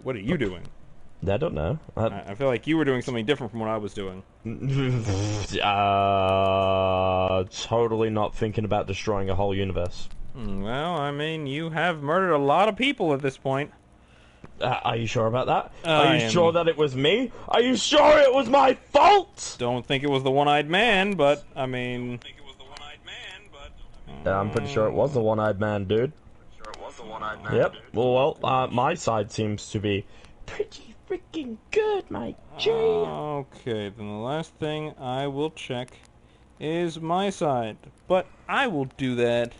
What are you doing? I don't know. I feel like you were doing something different from what I was doing. Totally not thinking about destroying a whole universe. Well, I mean, you have murdered a lot of people at this point. Are you sure about that? Are you sure that it was me? Are you sure it was my fault? Don't think it was the one-eyed man, but, I mean... I'm pretty sure it was the one-eyed man, dude. Yep. Well, my side seems to be pretty freaking good, my G. Okay, then the last thing I will check is my side. But I will do that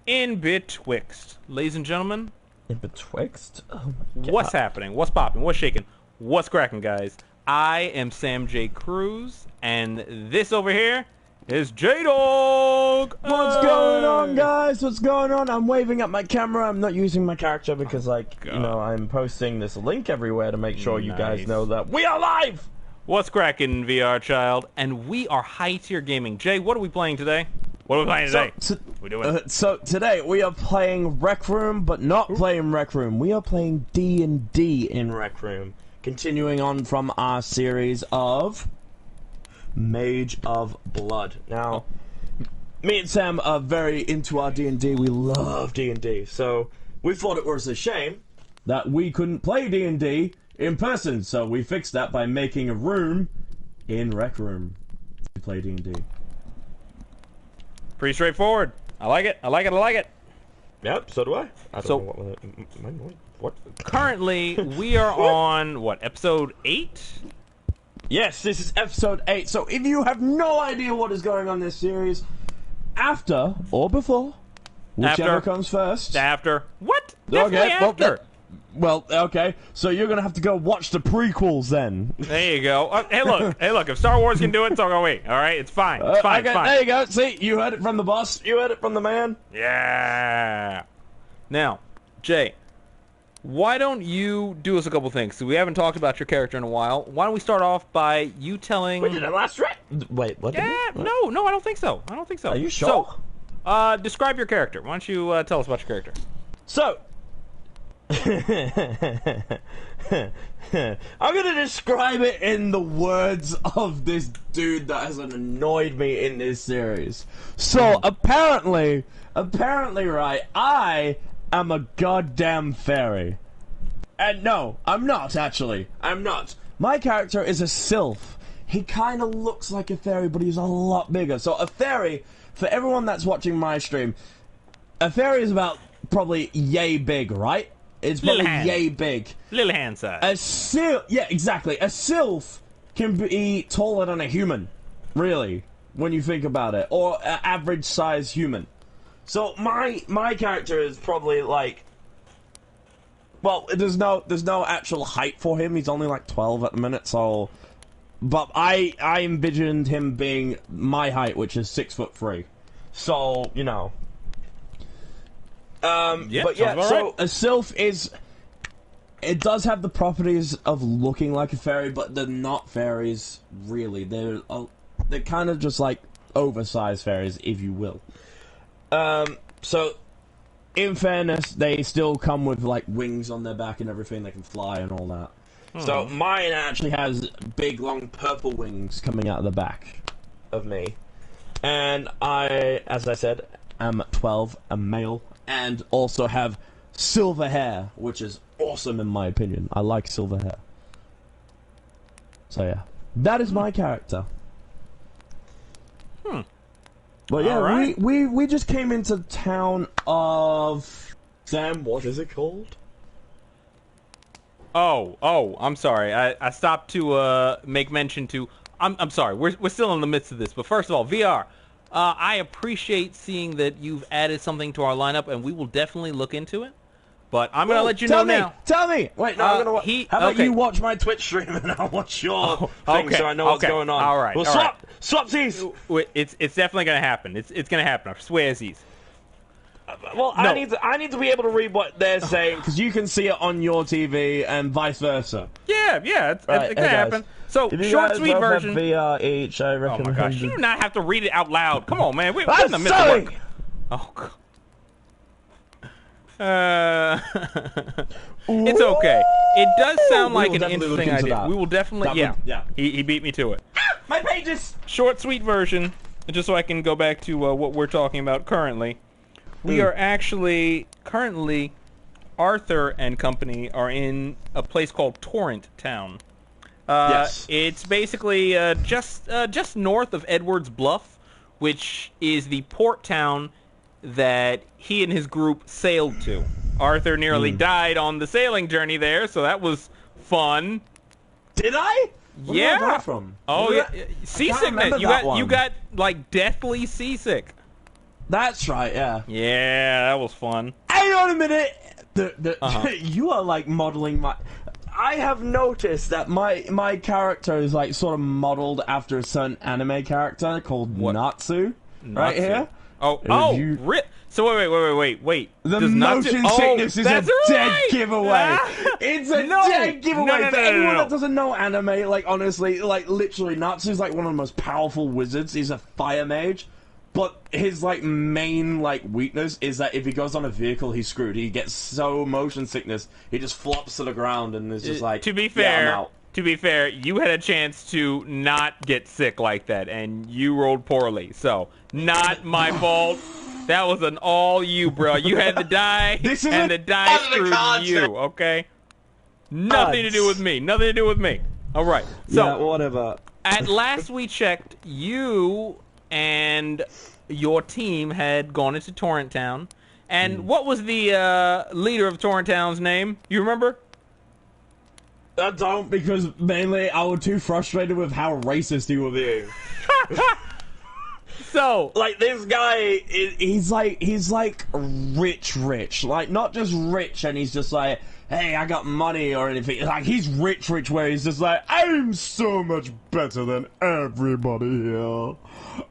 in betwixt. Ladies and gentlemen... In betwixt? Oh my God. What's happening? What's popping? What's shaking? What's cracking, guys? I am Samjcruz, and this over here is Jdog. What's going on, guys? What's going on? I'm waving up my camera. I'm not using my character because, I'm posting this link everywhere to make sure you guys know that we are live! What's cracking, VR child? And we are high tier gaming. Jay, what are we playing today? What are we playing today? We doing? So today we are playing Rec Room, but not playing Rec Room. We are playing D&D in Rec Room. Continuing on from our series of Mage of Blood. Now, me and Sam are very into our D&D. We love D&D. So we thought it was a shame that we couldn't play D&D in person. So we fixed that by making a room in Rec Room to play D&D. Pretty straightforward. I like it. I like it. I like it. Yep, so do I. I don't know what. Currently, we are on, what, episode 8? Yes, this is episode 8. So if you have no idea what is going on in this series, after or before, whichever comes first. After. What? Definitely after. Well, okay. So you're gonna have to go watch the prequels then. There you go. Hey, look. If Star Wars can do it, so can we. All right, it's fine. It's fine. Okay, it's fine. there you go. See, you heard it from the boss. You heard it from the man. Yeah. Now, Jay, why don't you do us a couple things? So we haven't talked about your character in a while. Why don't we start off by you telling? We did it last right. Wait, what? Yeah, no, I don't think so. I don't think so. Are you sure? So, describe your character. Why don't you tell us about your character? So. I'm gonna describe it in the words of this dude that has annoyed me in this series. So apparently, right, I am a goddamn fairy. And no, I'm not actually. I'm not. My character is a sylph. He kind of looks like a fairy, but he's a lot bigger. So a fairy, for everyone that's watching my stream, a fairy is about probably yay big, right? It's probably yay big. Little hand size. A sylph, yeah, exactly. A sylph can be taller than a human, really, when you think about it, or an average size human. So my character is probably like, well, there's no actual height for him. He's only like 12 at the minute. So, but I envisioned him being my height, which is 6'3". So you know. But yeah, so right. A sylph it does have the properties of looking like a fairy, but they're not fairies, really. They're kind of just like oversized fairies, if you will. So, in fairness, they still come with like wings on their back and everything. They can fly and all that. So mine actually has big, long purple wings coming out of the back of me. And I, as I said, am 12, a male. And also have silver hair, which is awesome in my opinion. I like silver hair. So yeah, that is my character. But yeah, right. we just came into town of Sam. What is it called? Oh, I'm sorry. I stopped to make mention to. I'm sorry. We're still in the midst of this, but first of all, VR. I appreciate seeing that you've added something to our lineup, and we will definitely look into it. But I'm going to let you know now. Tell me! Wait, no, I'm going to how about you watch my Twitch stream, and I'll watch your thing so I know what's going on. All right, We'll swap these! It's definitely going to happen. It's going to happen. I swear, Aziz. Well, no. I need to be able to read what they're saying, because you can see it on your TV, and vice versa. Yeah, it's going to happen. So, short, sweet version. VR each, I reckon. Oh my gosh, you do not have to read it out loud. Come on, man. We're in the middle of work. Oh, God. It's okay. It does sound We like will an definitely look interesting into idea. that. We will definitely, That yeah. would- yeah. He beat me to it. My pages! Short, sweet version, just so I can go back to what we're talking about currently. We are actually, currently, Arthur and company are in a place called Torrent Town. Yes. It's basically just north of Edwards Bluff, which is the port town that he and his group sailed to. Arthur nearly died on the sailing journey there, so that was fun. Did I? Where Yeah. did I die from? Oh Where yeah, did I can't seasickness. remember You that got you one. got like deathly seasick. That's right, yeah. Yeah, that was fun. Hang on a minute! Uh-huh. You are, like, modeling my... I have noticed that my character is, like, sort of modeled after a certain anime character called What? Natsu. Right Natsu. here. Oh, So wait. The Does Natsu- motion sickness is a that's dead right! giveaway. Ah! It's a No! dead giveaway. No. For anyone that doesn't know anime, like, honestly, like, literally, Natsu's, like, one of the most powerful wizards. He's a fire mage. But his, like, main, like, weakness is that if he goes on a vehicle, he's screwed. He gets so motion sickness, he just flops to the ground and is just like, To be yeah, fair, I'm out. you had a chance to not get sick like that, and you rolled poorly. So, not my fault. That was an all you, bro. You had the die, This is and a- the die Under the screwed cards, you. Okay, nothing to do with me. Nothing to do with me. All right. So, Yeah, whatever. at last we checked, you and your team had gone into Torrent Town. And what was the leader of Torrent Town's name? You remember? I don't, because mainly I was too frustrated with how racist he was being. So, Like, this guy, he's like rich, like, not just rich and he's just like, hey, I got money or anything. Like, he's rich, where he's just like, I'm so much better than everybody here.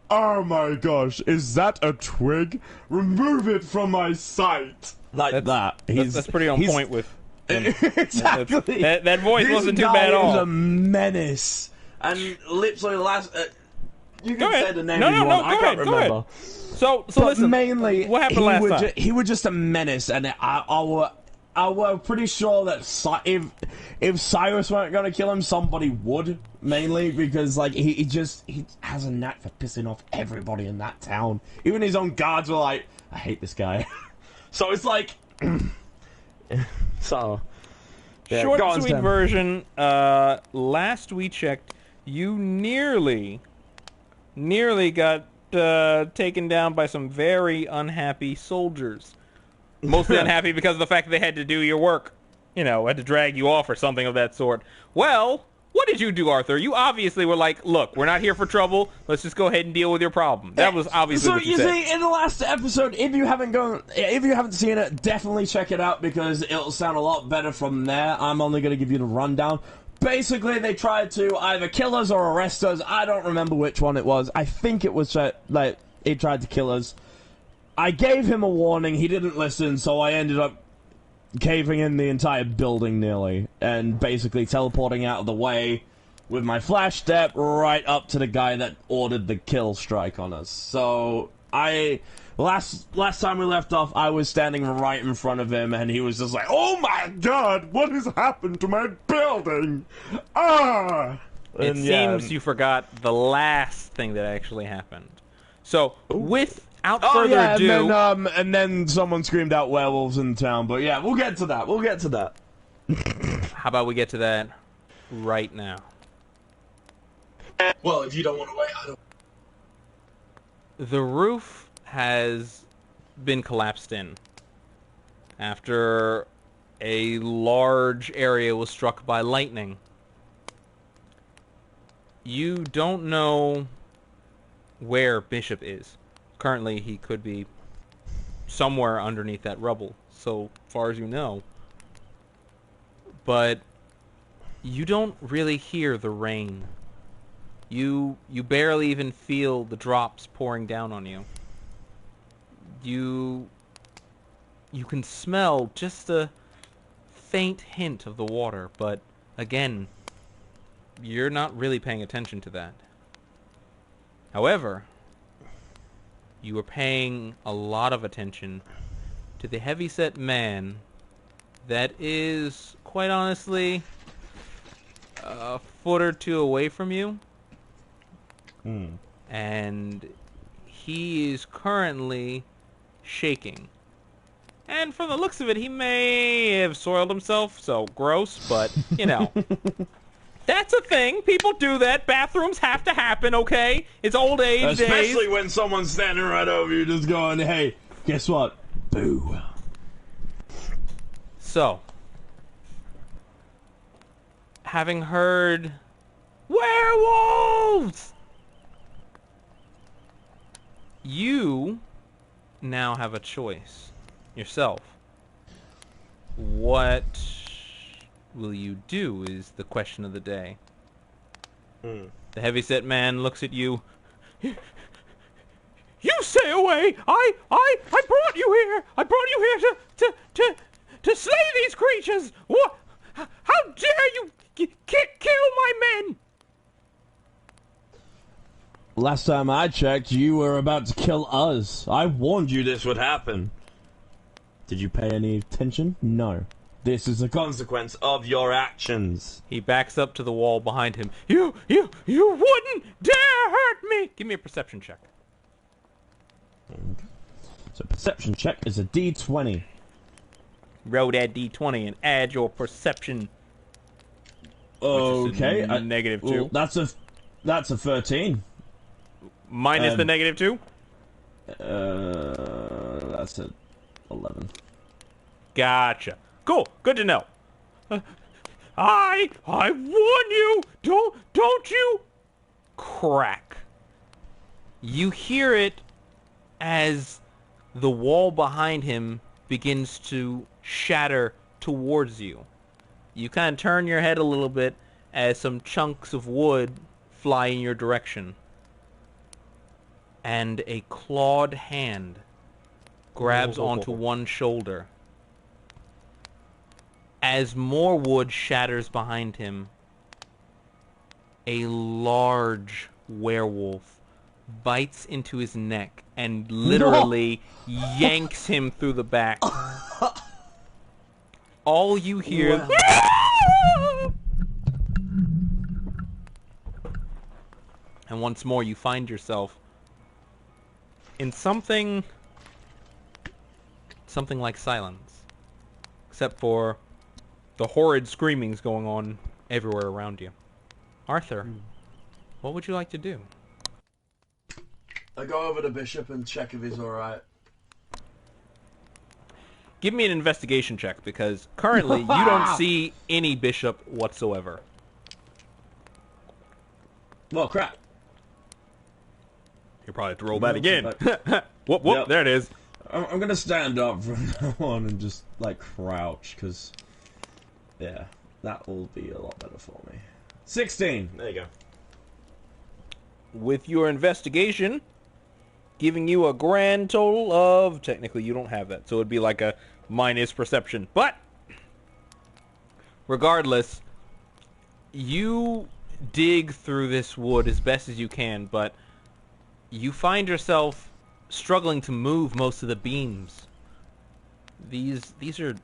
Oh my gosh, is that a twig? Remove it from my sight. Like that. that's pretty on point with... Exactly. That voice This wasn't too guy bad at is all. a menace. And literally last... you Go can say ahead. the name No, if you no, want. go I can't ahead, go remember. ahead. So But listen, mainly, what happened last time? He was just a menace, and I was pretty sure that if Cyrus weren't going to kill him, somebody would, mainly, because, like, he has a knack for pissing off everybody in that town. Even his own guards were like, I hate this guy. So it's like... so... Yeah, Short go and on, sweet Stan. version, last we checked, you nearly got taken down by some very unhappy soldiers. Mostly unhappy because of the fact that they had to do your work. You know, had to drag you off or something of that sort. Well, what did you do, Arthur? You obviously were like, look, we're not here for trouble. Let's just go ahead and deal with your problem. That was obviously so what you said. see, in the last episode, if you haven't seen it, definitely check it out because it'll sound a lot better from there. I'm only going to give you the rundown. Basically, they tried to either kill us or arrest us. I don't remember which one it was. I think it was like he tried to kill us. I gave him a warning. He didn't listen, so I ended up caving in the entire building nearly and basically teleporting out of the way with my flash step right up to the guy that ordered the kill strike on us. So last time we left off, I was standing right in front of him and he was just like, oh my god, what has happened to my building? Ah! It seems you forgot the last thing that actually happened. So, without further ado... and then someone screamed out werewolves in town, but yeah, we'll get to that. How about we get to that right now? Well, if you don't want to wait, I don't... The roof has been collapsed in after a large area was struck by lightning. You don't know where Bishop is. Currently, he could be somewhere underneath that rubble, so far as you know. But you don't really hear the rain. You barely even feel the drops pouring down on you. You can smell just a faint hint of the water, but again, you're not really paying attention to that. However, you are paying a lot of attention to the heavyset man that is, quite honestly, a foot or two away from you. And he is currently shaking. And from the looks of it, he may have soiled himself, so gross, but, you know. That's a thing. People do that. Bathrooms have to happen, okay? It's old age days. Especially when someone's standing right over you just going, hey, guess what? Boo. So, having heard werewolves, you now have a choice yourself. What will you do is the question of the day. The heavyset man looks at you. You stay away! I brought you here! I brought you here to slay these creatures! What? How dare you kill my men! Last time I checked, you were about to kill us. I warned you this would happen. Did you pay any attention? No. This is a consequence of your actions. He backs up to the wall behind him. You wouldn't dare hurt me! Give me a perception check. So perception check is a D20. Roll that D20 and add your perception. Okay. Negative 2. Well, that's a 13. Minus the negative 2? That's a 11. Gotcha. Cool. Good to know. I warn you. Don't you crack. You hear it as the wall behind him begins to shatter towards you. You kind of turn your head a little bit as some chunks of wood fly in your direction. And a clawed hand grabs onto one shoulder. As more wood shatters behind him, a large werewolf bites into his neck and literally yanks him through the back. All you hear... Wow. And once more you find yourself in something like silence. Except for the horrid screamings going on everywhere around you. Arthur, what would you like to do? I go over to Bishop and check if he's alright. Give me an investigation check, because currently you don't see any Bishop whatsoever. Well, crap. You'll probably have to roll that again. Whoop, whoop, yep. There it is. I'm gonna stand up from now on and just, like, crouch, because... yeah, that will be a lot better for me. 16! There you go. With your investigation, giving you a grand total of... technically, you don't have that, so it'd be like a minus perception. But, regardless, you dig through this wood as best as you can, but you find yourself struggling to move most of the beams. These are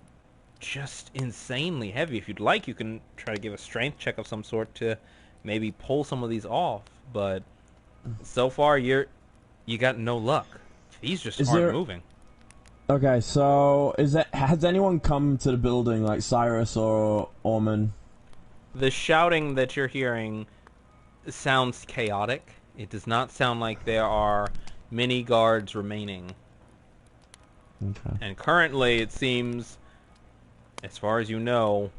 just insanely heavy. If you'd like, you can try to give a strength check of some sort to maybe pull some of these off, but so far you got no luck. These just aren't moving. Okay, so has anyone come to the building, like Cyrus or Orman? The shouting that you're hearing sounds chaotic. It does not sound like there are many guards remaining. Okay. And currently, it seems, as far as you know,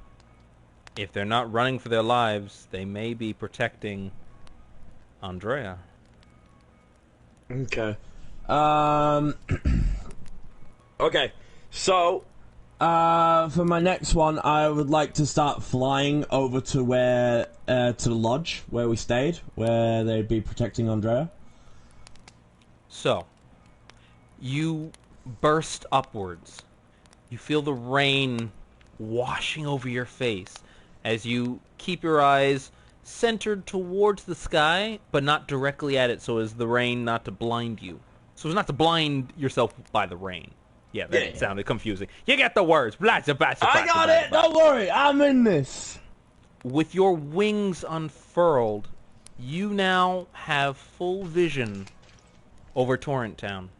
if they're not running for their lives, they may be protecting Andrea. Okay. Okay, so, for my next one, I would like to start flying over to where, to the lodge where we stayed, where they'd be protecting Andrea. So, you burst upwards. You feel the rain washing over your face as you keep your eyes centered towards the sky, but not directly at it, so as the rain not to blind you. So as not to blind yourself by the rain. Yeah, that sounded confusing. You get the words. I got it! Don't worry, I'm in this! With your wings unfurled, you now have full vision over Torrent Town.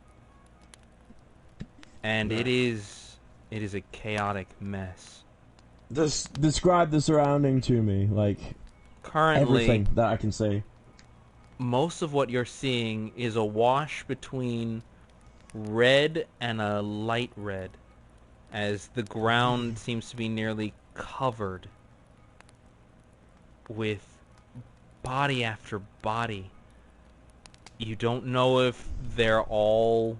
And it is a chaotic mess. Describe the surrounding to me, like... Currently, everything that I can see. Most of what you're seeing is a wash between red and a light red, as the ground seems to be nearly covered with body after body. You don't know if they're all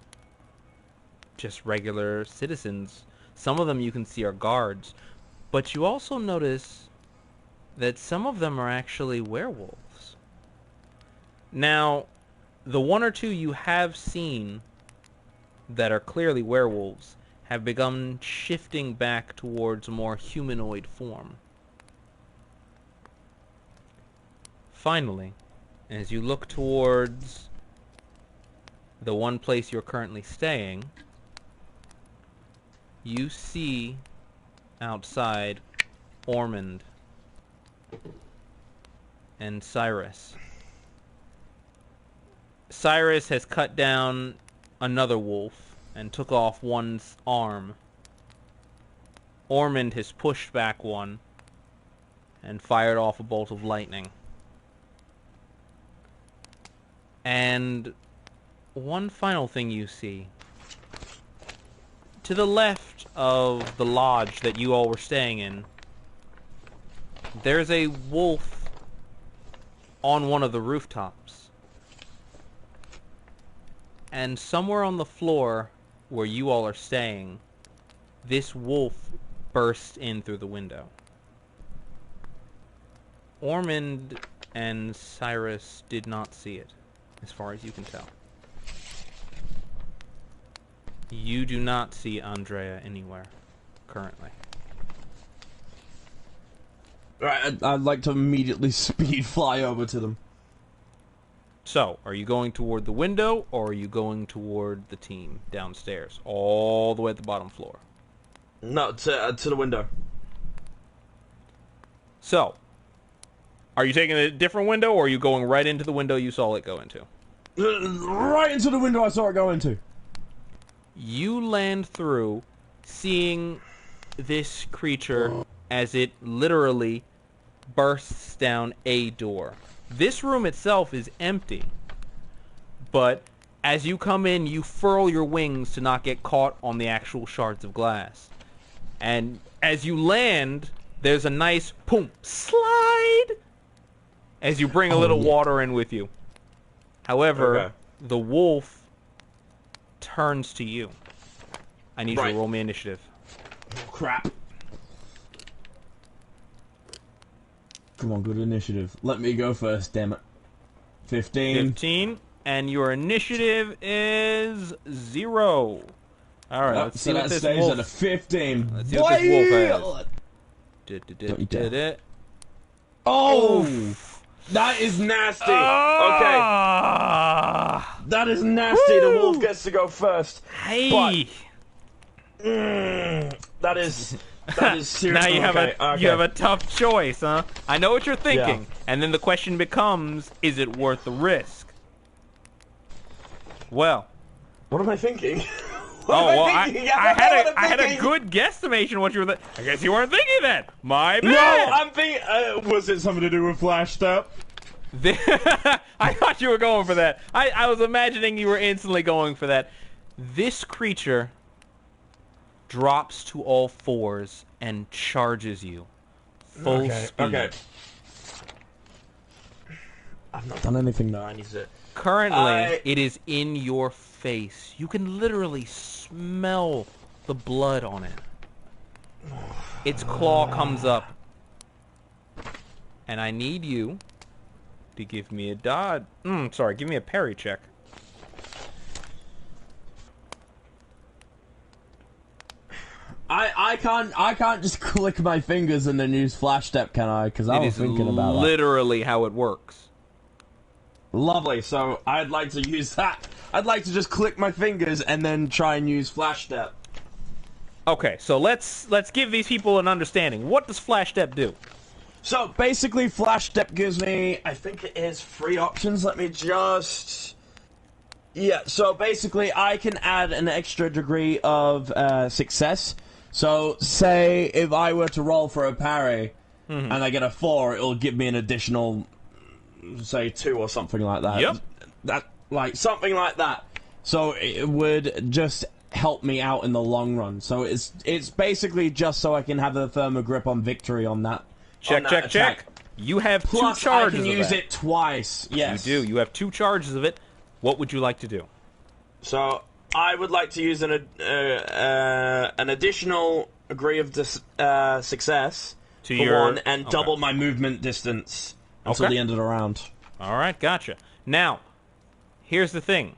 just regular citizens. Some of them you can see are guards, but you also notice that some of them are actually werewolves. Now, the one or two you have seen that are clearly werewolves have begun shifting back towards a more humanoid form. Finally, as you look towards the one place you're currently staying, you see outside Ormond and Cyrus. Cyrus has cut down another wolf and took off one's arm. Ormond has pushed back one and fired off a bolt of lightning. And one final thing you see. To the left of the lodge that you all were staying in, there's a wolf on one of the rooftops. And somewhere on the floor where you all are staying, this wolf burst in through the window. Ormond and Cyrus did not see it, as far as you can tell. You do not see Andrea anywhere, currently. Right, I'd like to immediately speed fly over to them. So, are you going toward the window, or are you going toward the team downstairs, all the way at the bottom floor? No, to the window. So, are you taking a different window, or are you going right into the window you saw it go into? Right into the window I saw it go into. You land through, seeing this creature as it literally bursts down a door. This room itself is empty, but as you come in, you furl your wings to not get caught on the actual shards of glass. And as you land, there's a nice boom slide as you bring a little water in with you. However, the wolf turns to you. I need you to roll me initiative. Crap. Come on, good initiative. Let me go first, damn it. 15. 15, and your initiative is 0. Alright, let's see what this wolf... stays at a 15. Let's see what this wolf has. Oh! That is nasty! Okay. That is nasty. The wolf gets to go first. Hey! But, that is seriously... Now you have a tough choice, huh? I know what you're thinking. Yeah. And then the question becomes, is it worth the risk? Well... What am I thinking? I had a good guesstimation what you were thinking. I guess you weren't thinking that. My bad. No, I'm thinking... was it something to do with Flash Step? I thought you were going for that. I was imagining you were instantly going for that. This creature drops to all fours and charges you. Full speed. Okay. I've not done anything though. I need to... Currently, it is in your face. You can literally smell the blood on it. Its claw comes up. And I need you to give me a dodge. Sorry, give me a parry check. I can't just click my fingers and then use Flash Step, can I? Because I was thinking about that. Literally how it works. Lovely. So I'd like to use that. I'd like to just click my fingers and then try and use Flash Step. Okay, so let's give these people an understanding. What does Flash Step do? So basically, Flash Step gives me, I think it is 3 options. Let me just... Yeah, so basically, I can add an extra degree of success. So, say if I were to roll for a parry, and I get a 4, it'll give me an additional, say, 2 or something like that. Yep. Like, something like that. So, it would just help me out in the long run. So, it's basically just so I can have a firmer grip on victory on that. Check. You have Plus, 2 charges I can of use that. it twice. Yes. You do. You have 2 charges of it. What would you like to do? So, I would like to use an additional degree of success To for your... one, and double my movement distance until the end of the round. Alright, gotcha. Now, here's the thing.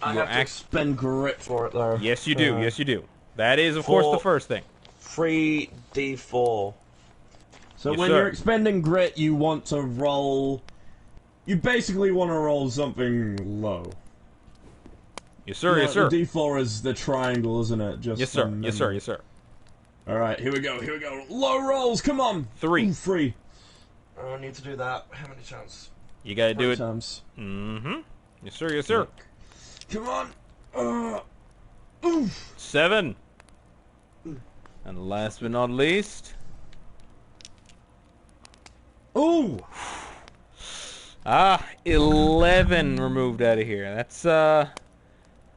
I have to expend grit for it, though. Yes, you do. Yes, you do. That is, of course, the first thing. 3d4. So Yes, when sir. you're expending grit, you want to roll... You basically want to roll something low. Yes, sir. Yes, The sir. d4 is the triangle, isn't it? Just Yes, sir. Yes, sir. Yes, sir. Alright, here we go. Low rolls, come on! 3. Ooh, 3. I need to do that. How many times? You gotta do it. Times. Mm-hmm. Yes, sir. Yes, sir. Come on! Oof! 7. And last but not least... Ooh! 11 removed out of here. That's, Wow,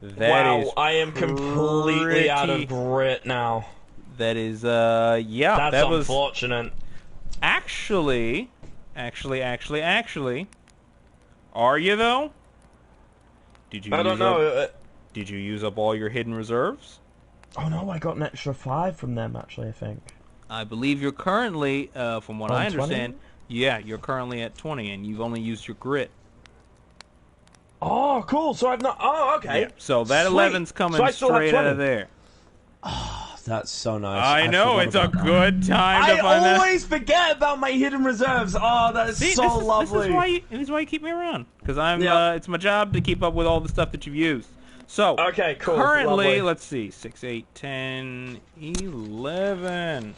is I am completely out of grit now. That is, yeah. That's that was unfortunate. Actually, are you, though? Did you I don't know. Did you use up all your hidden reserves? Oh no, I got an extra 5 from them, actually, I think. I believe you're currently, from what I understand, 20? yeah, you're currently at 20, and you've only used your grit. Oh, cool. So I've not... Oh, okay. Yeah, so that Sweet. 11's coming So I still have straight out 20. of there. Oh, that's so nice. I know, forgot it's a about that. good time to I find that. always forget about my hidden reserves. Oh, that is See, so lovely. This is why you keep me around. Because Yep. it's my job to keep up with all the stuff that you've used. So, Okay, cool. currently, Lovely. let's see, 6, 8, 10, 11.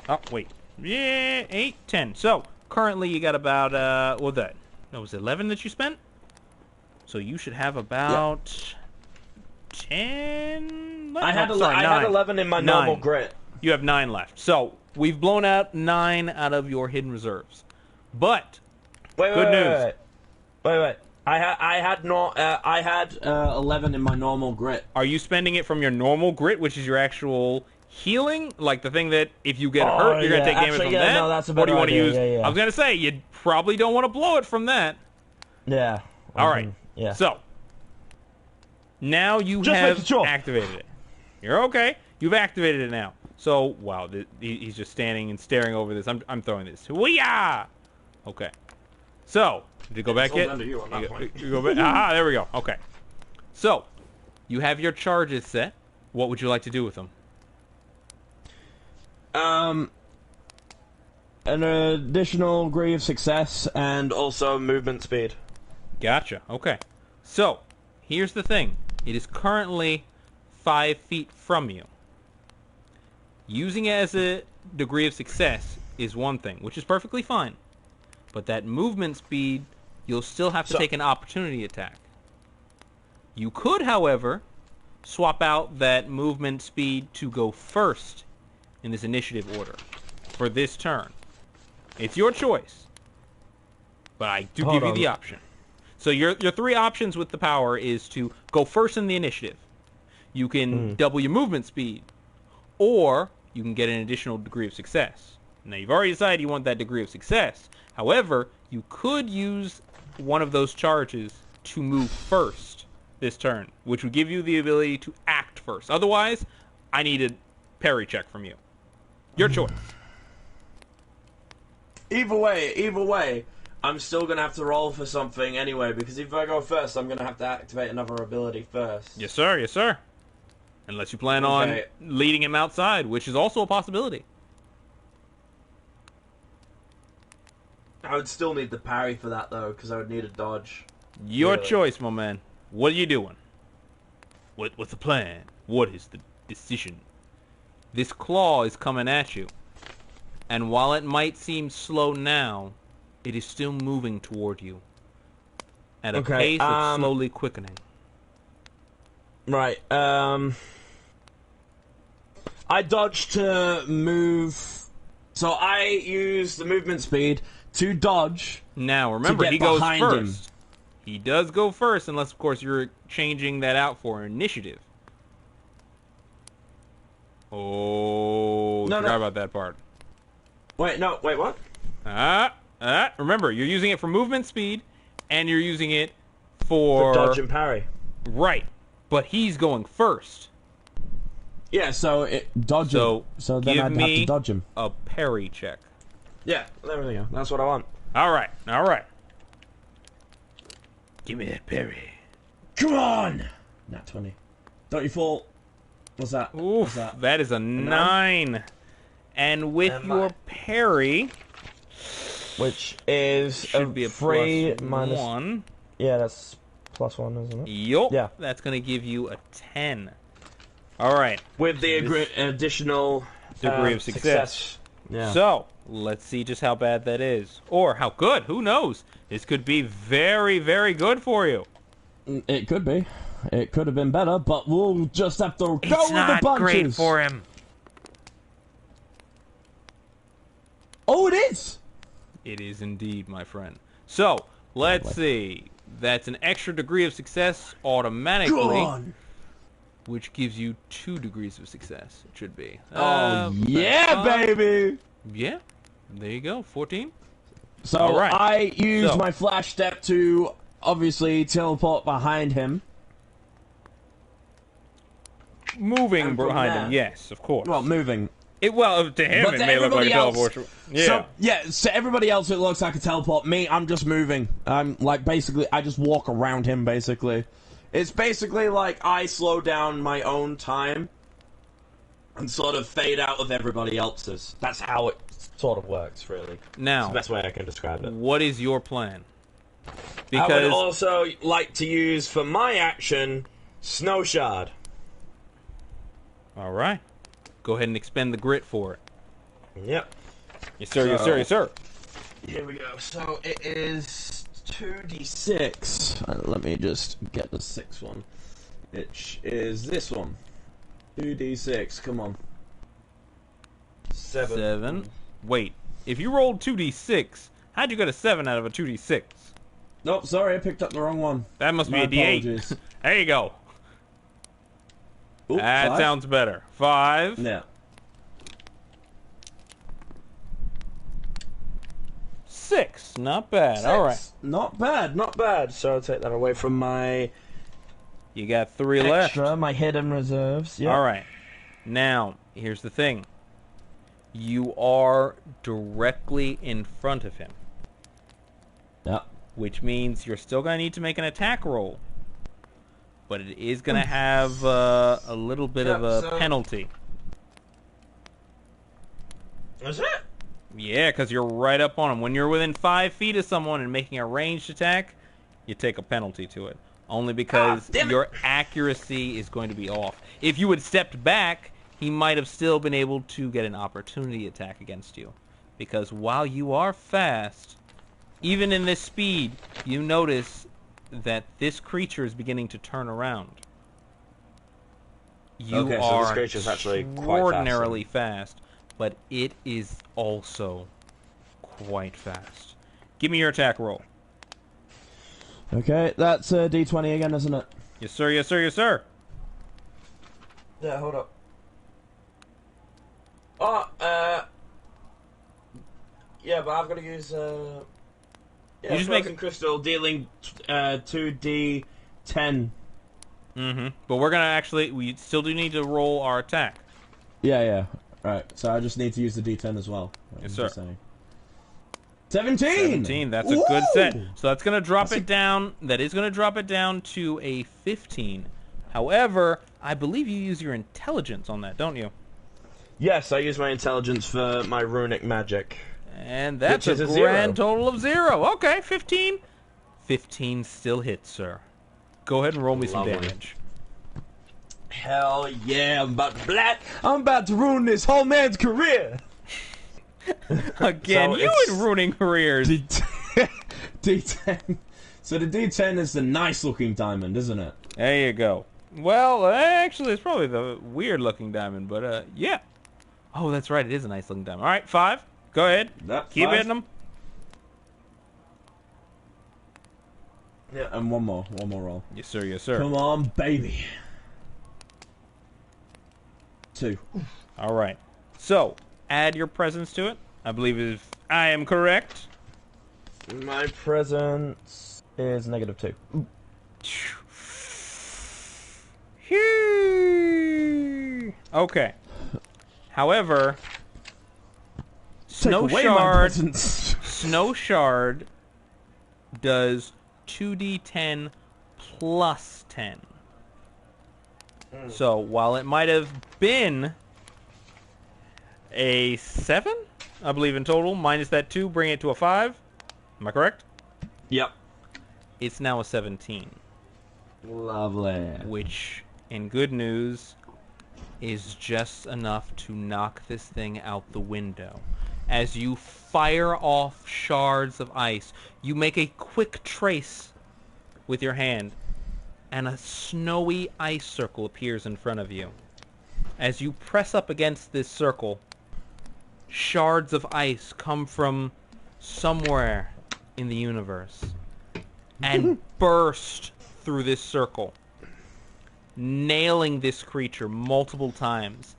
Oh, wait. Yeah, 8, 10. So, currently you got about, was it 11 that you spent? So you should have about 10 left. I had 9. 11 in my normal grit. You have 9 left. So, we've blown out 9 out of your hidden reserves. But, good news. Wait. I had 11 in my normal grit. Are you spending it from your normal grit, which is your actual healing? Like the thing that if you get hurt, you're going to take damage from that? No, that's a or better do you want to idea. use... Yeah. I was going to say, you probably don't want to blow it from that. Yeah. All right. Yeah. So, now you Just have making sure. activated it. You're okay. You've activated it now. So, wow, he's just standing and staring over this. I'm throwing this. Hoo-yah! Okay. So, did it go back yet? You on that point. You go back. Aha, there we go. Okay. So, you have your charges set. What would you like to do with them? An additional degree of success and also movement speed. Gotcha. Okay. So, here's the thing. It is currently 5 feet from you. Using it as a degree of success is one thing, which is perfectly fine. But that movement speed, you'll still have to take an opportunity attack. You could, however, swap out that movement speed to go first in this initiative order for this turn. It's your choice. But I do give you the option. So your 3 options with the power is to go first in the initiative. You can double your movement speed. Or you can get an additional degree of success. Now you've already decided you want that degree of success. However, you could use one of those charges to move first this turn, which would give you the ability to act first. Otherwise, I need a parry check from you. Your choice. Either way, I'm still gonna have to roll for something anyway, because if I go first, I'm gonna have to activate another ability first. Yes, sir. Yes, sir. Unless you plan on leading him outside, which is also a possibility. I would still need the parry for that, though, because I would need a dodge. Your choice, my man. What are you doing? What's the plan? What is the decision? This claw is coming at you. And while it might seem slow now, it is still moving toward you. At a pace that's slowly quickening. Right, I dodge to move... So I use the movement speed to dodge. Now, remember, he goes first. He does go first, unless, of course, you're changing that out for initiative. Oh, forgot about that part. Wait, what? Remember, you're using it for movement speed, and you're using it for dodge and parry. Right, but he's going first. Yeah, so dodge him. So then I'd have to dodge him. A parry check. Yeah, there we go. That's what I want. All right. Give me that parry. Come on! Nat 20. Don't you fall. What's that? Oof, that is a 9. And with your parry, which is should be a 3 minus 1. Yeah, that's +1, isn't it? Yup. Yeah. That's going to give you a 10. All right. With the additional degree of success. Yeah. So, let's see just how bad that is. Or how good. Who knows? This could be very, very good for you. It could be. It could have been better, but we'll just have to go with the bunches. It's not great for him. Oh, it is! It is indeed, my friend. So, let's see. That's an extra degree of success automatically. Which gives you 2 degrees of success, it should be. Yeah, baby! Yeah, there you go, 14. So, I use my flash step to, obviously, teleport behind him. Moving behind him, yes, of course. Well, moving. To him, it may look like a teleport. Yeah. So everybody else, it looks like a teleport. Me, I'm just moving. I'm, basically, I just walk around him, basically. It's basically like I slow down my own time and sort of fade out of everybody else's. That's how it sort of works, really. Now, it's the best way I can describe it. What is your plan? Because I would also like to use, for my action, Snow Shard. All right. Go ahead and expend the grit for it. Yep. Yes, sir, yes, sir, yes, sir. Here we go. So it is 2d6. Let me just get the 6th one. Which is this one. 2d6. Come on. 7. Wait. If you rolled 2d6, how'd you get a 7 out of a 2d6? Nope, sorry, I picked up the wrong one. That must be a d8. There you go. Ooh, that 5? Sounds better. 5. Yeah. 6. Not bad. 6. All right. Not bad, not bad. So I'll take that away from my... You got 3 extra, left. My hidden reserves. Yep. All right. Now, here's the thing. You are directly in front of him. Yep. Which means you're still going to need to make an attack roll. But it is going to have a little bit of a penalty. Is it? Yeah, because you're right up on him. When you're within 5 feet of someone and making a ranged attack, you take a penalty to it. Only because your accuracy is going to be off. If you had stepped back, he might have still been able to get an opportunity attack against you. Because while you are fast, even in this speed, you notice that this creature is beginning to turn around. You are this creature's actually extraordinarily fast, but it is also quite fast. Give me your attack roll. Okay, that's a d20 again, isn't it? Yes, sir, yes, sir, yes, sir. Yeah, hold up. Oh, yeah, but I've got to use, yeah, you just make a crystal dealing 2d10. Mm-hmm. But we're gonna we still do need to roll our attack. Yeah. Right. So I just need to use the d10 as well. Yes, sir. 17. 17. That's a good set. So that's gonna drop it down. That is gonna drop it down to a 15. However, I believe you use your intelligence on that, don't you? Yes, I use my intelligence for my runic magic. And that's a grand total of 0. Okay, 15. 15 still hits, sir. Go ahead and roll me some damage. Hell yeah, I'm about to ruin this whole man's career. Again, So you it's- and ruining careers. D10. So the D10 is the nice-looking diamond, isn't it? There you go. Well, actually, it's probably the weird-looking diamond, but, yeah. Oh, that's right. It is a nice-looking diamond. All right, 5. Go ahead. Keep 5? hitting them. Yeah, and one more roll. Yes, sir. Yes, sir. Come on, baby. 2. All right. So, add your presence to it. I believe if I am correct. My presence is -2. Okay. However, Take away my presence. Snow Shard does 2d10 plus 10. So while it might have been a 7, I believe in total, minus that 2, bring it to a 5. Am I correct? Yep. It's now a 17. Lovely. Which, in good news, is just enough to knock this thing out the window. As you fire off shards of ice, you make a quick trace with your hand, and a snowy ice circle appears in front of you. As you press up against this circle, shards of ice come from somewhere in the universe and burst through this circle, nailing this creature multiple times.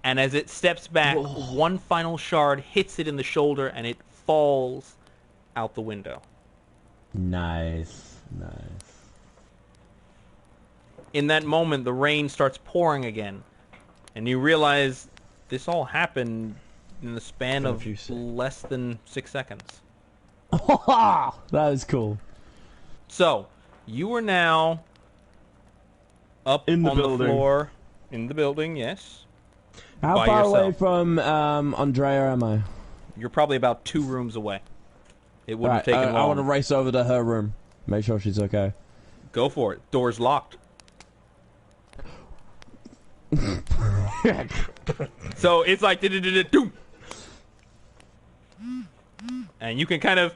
And as it steps back, one final shard hits it in the shoulder, and it falls out the window. Nice. In that moment, the rain starts pouring again, and you realize this all happened in the span of less than 6 seconds. That is cool. So, you are now up In the on building. the floor. In the building, yes. How By far away yourself. from Andrea am I? You're probably about 2 rooms away. It wouldn't Alright, take it I long. want to race over to her room. Make sure she's okay. Go for it. Door's locked. So it's like doom, and you can kind of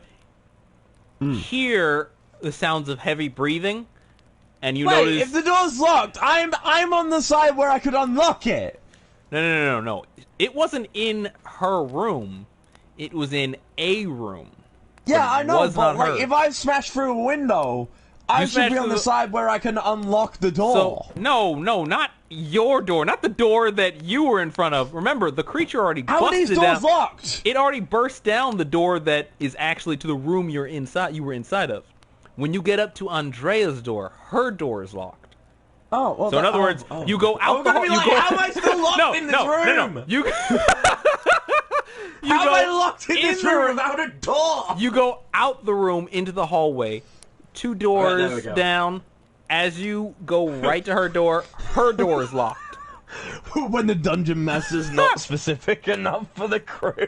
hear the sounds of heavy breathing, and you Wait, notice. if the door's locked, I'm on the side where I could unlock it. No. It wasn't in her room. It was in a room. Yeah, But I it know, was but not like, her. if I smash through a window, I should smash be on through the the- side where I can unlock the door. So no, not your door, not the door that you were in front of. Remember, the creature already How are these busted doors down. locked? It already burst down the door that is actually to the room you're inside. You were inside of. When you get up to Andrea's door, her door is locked. Oh, well, So in other words, you go out I'm the gonna hall. be You like, go. how am I still locked in this room? No. You. You How go am I locked in this the room without a door? You go out the room into the hallway, 2 there we doors go. down. As you go right to her door is locked. When the dungeon master's not specific enough for the crew.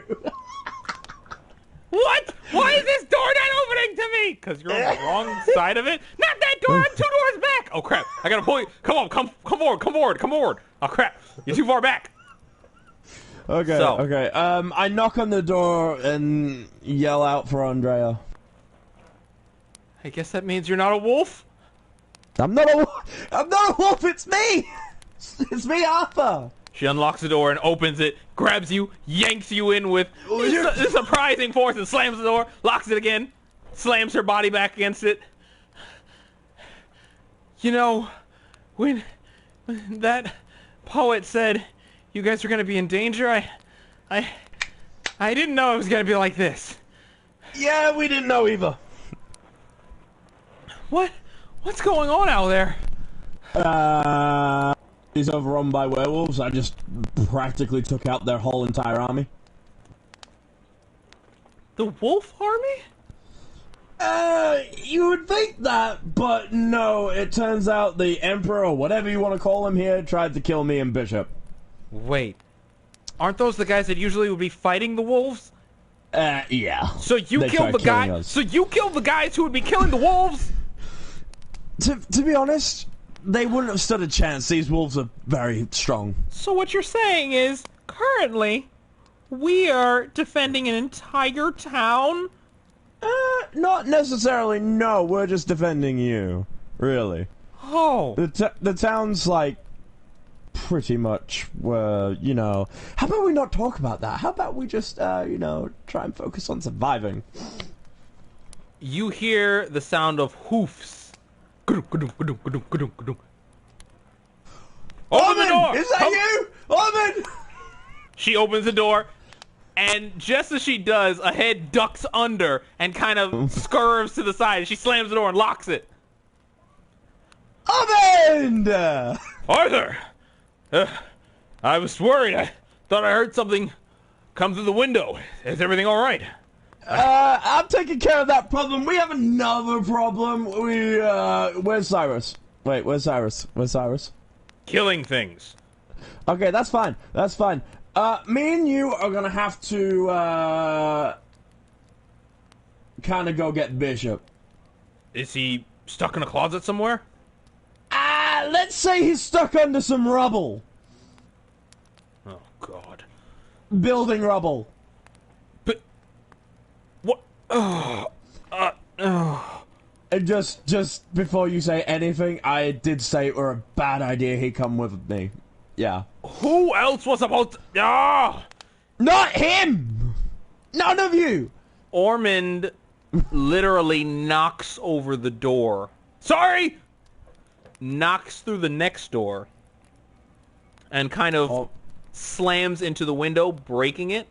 What? Why is this door not opening to me? Because you're on the wrong side of it. Not that door. I'm 2 doors back. Oh crap! I gotta pull you. Come forward. Oh crap! You're too far back. Okay, So- okay. I knock on the door and yell out for Andrea. I guess that means you're not a wolf. I'm not a wolf, it's me! It's me, Arthur! She unlocks the door and opens it, grabs you, yanks you in with the surprising force, and slams the door, locks it again, slams her body back against it. You know, when that poet said you guys were gonna be in danger, I didn't know it was gonna be like this. Yeah, we didn't know either. What's going on out there? He's overrun by werewolves. I just practically took out their whole entire army. The wolf army? You would think that, but no, it turns out the Emperor, or whatever you want to call him here, tried to kill me and Bishop. Wait, aren't those the guys that usually would be fighting the wolves? Yeah. So you They killed tried the guy. killing us. So you killed the guys who would be killing the wolves. To be honest, they wouldn't have stood a chance. These wolves are very strong. So what you're saying is, currently, we are defending an entire town? Not necessarily, no. We're just defending you. Really. Oh. The town's, like, pretty much, you know... How about we not talk about that? How about we just, you know, try and focus on surviving? You hear the sound of hoofs. Open the door! Is that you? Omen! She opens the door, and just as she does, a head ducks under and kind of scurves to the side, and she slams the door and locks it. Omen! Arthur! I was worried. I thought I heard something come through the window. Is everything all right? I'm taking care of that problem. We have another problem. Where's Cyrus? Wait, where's Cyrus? Where's Cyrus? Killing things. Okay, that's fine. That's fine. Me and you are gonna have to, kind of go get Bishop. Is he stuck in a closet somewhere? Let's say he's stuck under some rubble. Oh, God. Building rubble. But... what? And just before you say anything, I did say it were a bad idea he come with me. Yeah. Who else was supposed to... Ah! Not him! None of you! Ormond literally knocks over the door. Sorry! Knocks through the next door. And kind of slams into the window, breaking it.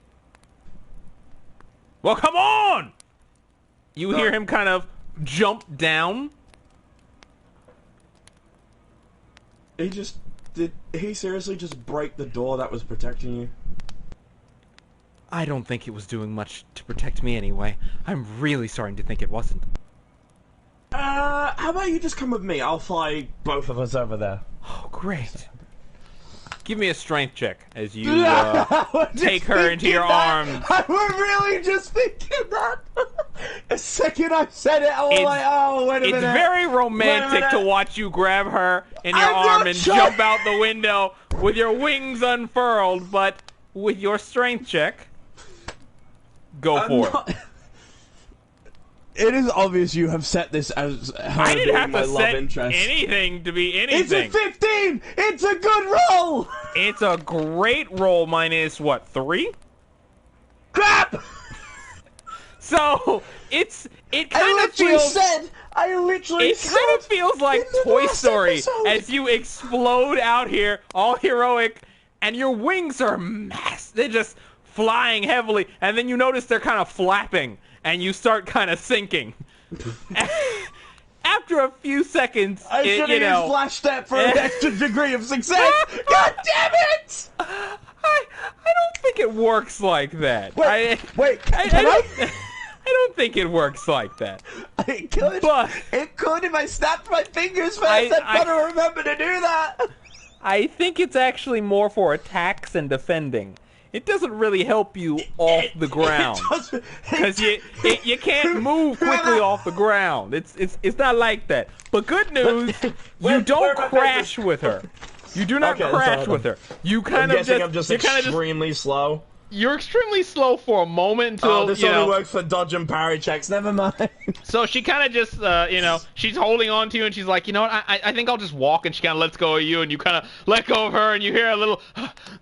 Well, come on! You hear him kind of jump down. Did he seriously just break the door that was protecting you? I don't think it was doing much to protect me anyway. I'm really starting to think it wasn't. How about you just come with me? I'll fly both of us over there. Oh, great. Give me a strength check as you take her into your arms. I was really just thinking that. The second I said it, I was like, oh, wait a minute. It's very romantic to watch you grab her in your arm and jump out the window with your wings unfurled, but with your strength check, go for it. It is obvious you have set this as her I didn't have to set interest. anything to be anything. It's a 15! It's a good roll! It's a great roll minus, what, 3? Crap! So, it kind of feels... I literally said... It kind of feels like Toy Story as you explode out here, all heroic, and your wings are massive. They're just flying heavily, and then you notice they're kind of flapping. And you start kind of sinking. After a few seconds, I should have used Flash Step for an extra degree of success. God damn it! I don't think it works like that. Wait, can I don't think it works like that. It could. But it could if I snapped my fingers fast. I'd better remember to do that. I think it's actually more for attacks and defending. It doesn't really help you off the ground because you can't move quickly off the ground. It's not like that. But good news, you don't crash with her. You do not crash with her. You kind of I'm just extremely slow. You're extremely slow for a moment until this only works for dodge and parry checks. Never mind. So she kind of just, she's holding on to you, and she's like, you know what? I think I'll just walk, and she kind of lets go of you, and you kind of let go of her, and you hear a little.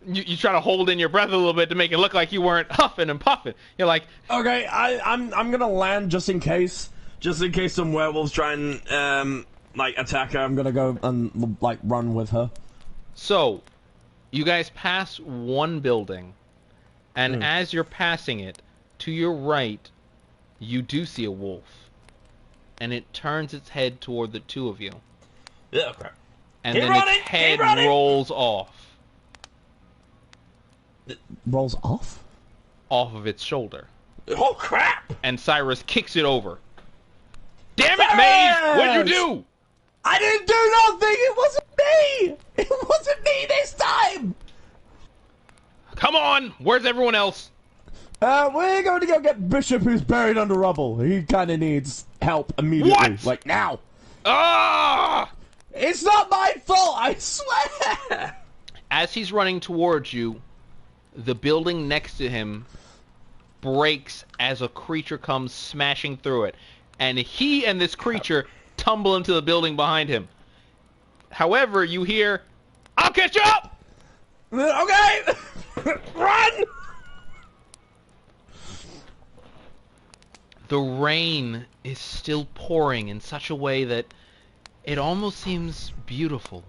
You try to hold in your breath a little bit to make it look like you weren't huffing and puffing. You're like, okay, I'm gonna land just in case some werewolves try and attack her. I'm gonna go and run with her. So, you guys pass one building. And as you're passing it, to your right, you do see a wolf. And it turns its head toward the two of you. Yeah, crap. And then its head rolls off. It rolls off? Off of its shoulder. Oh, crap! And Cyrus kicks it over. Damn it, Mage! What'd you do? I didn't do nothing! It wasn't me! It wasn't me this time! Come on! Where's everyone else? We're going to go get Bishop, who's buried under rubble. He kind of needs help immediately. What? Like, now. Ah! It's not my fault, I swear! As he's running towards you, the building next to him breaks as a creature comes smashing through it. And he and this creature tumble into the building behind him. However, you hear, "I'll catch up!" Okay! Run! The rain is still pouring in such a way that it almost seems beautiful.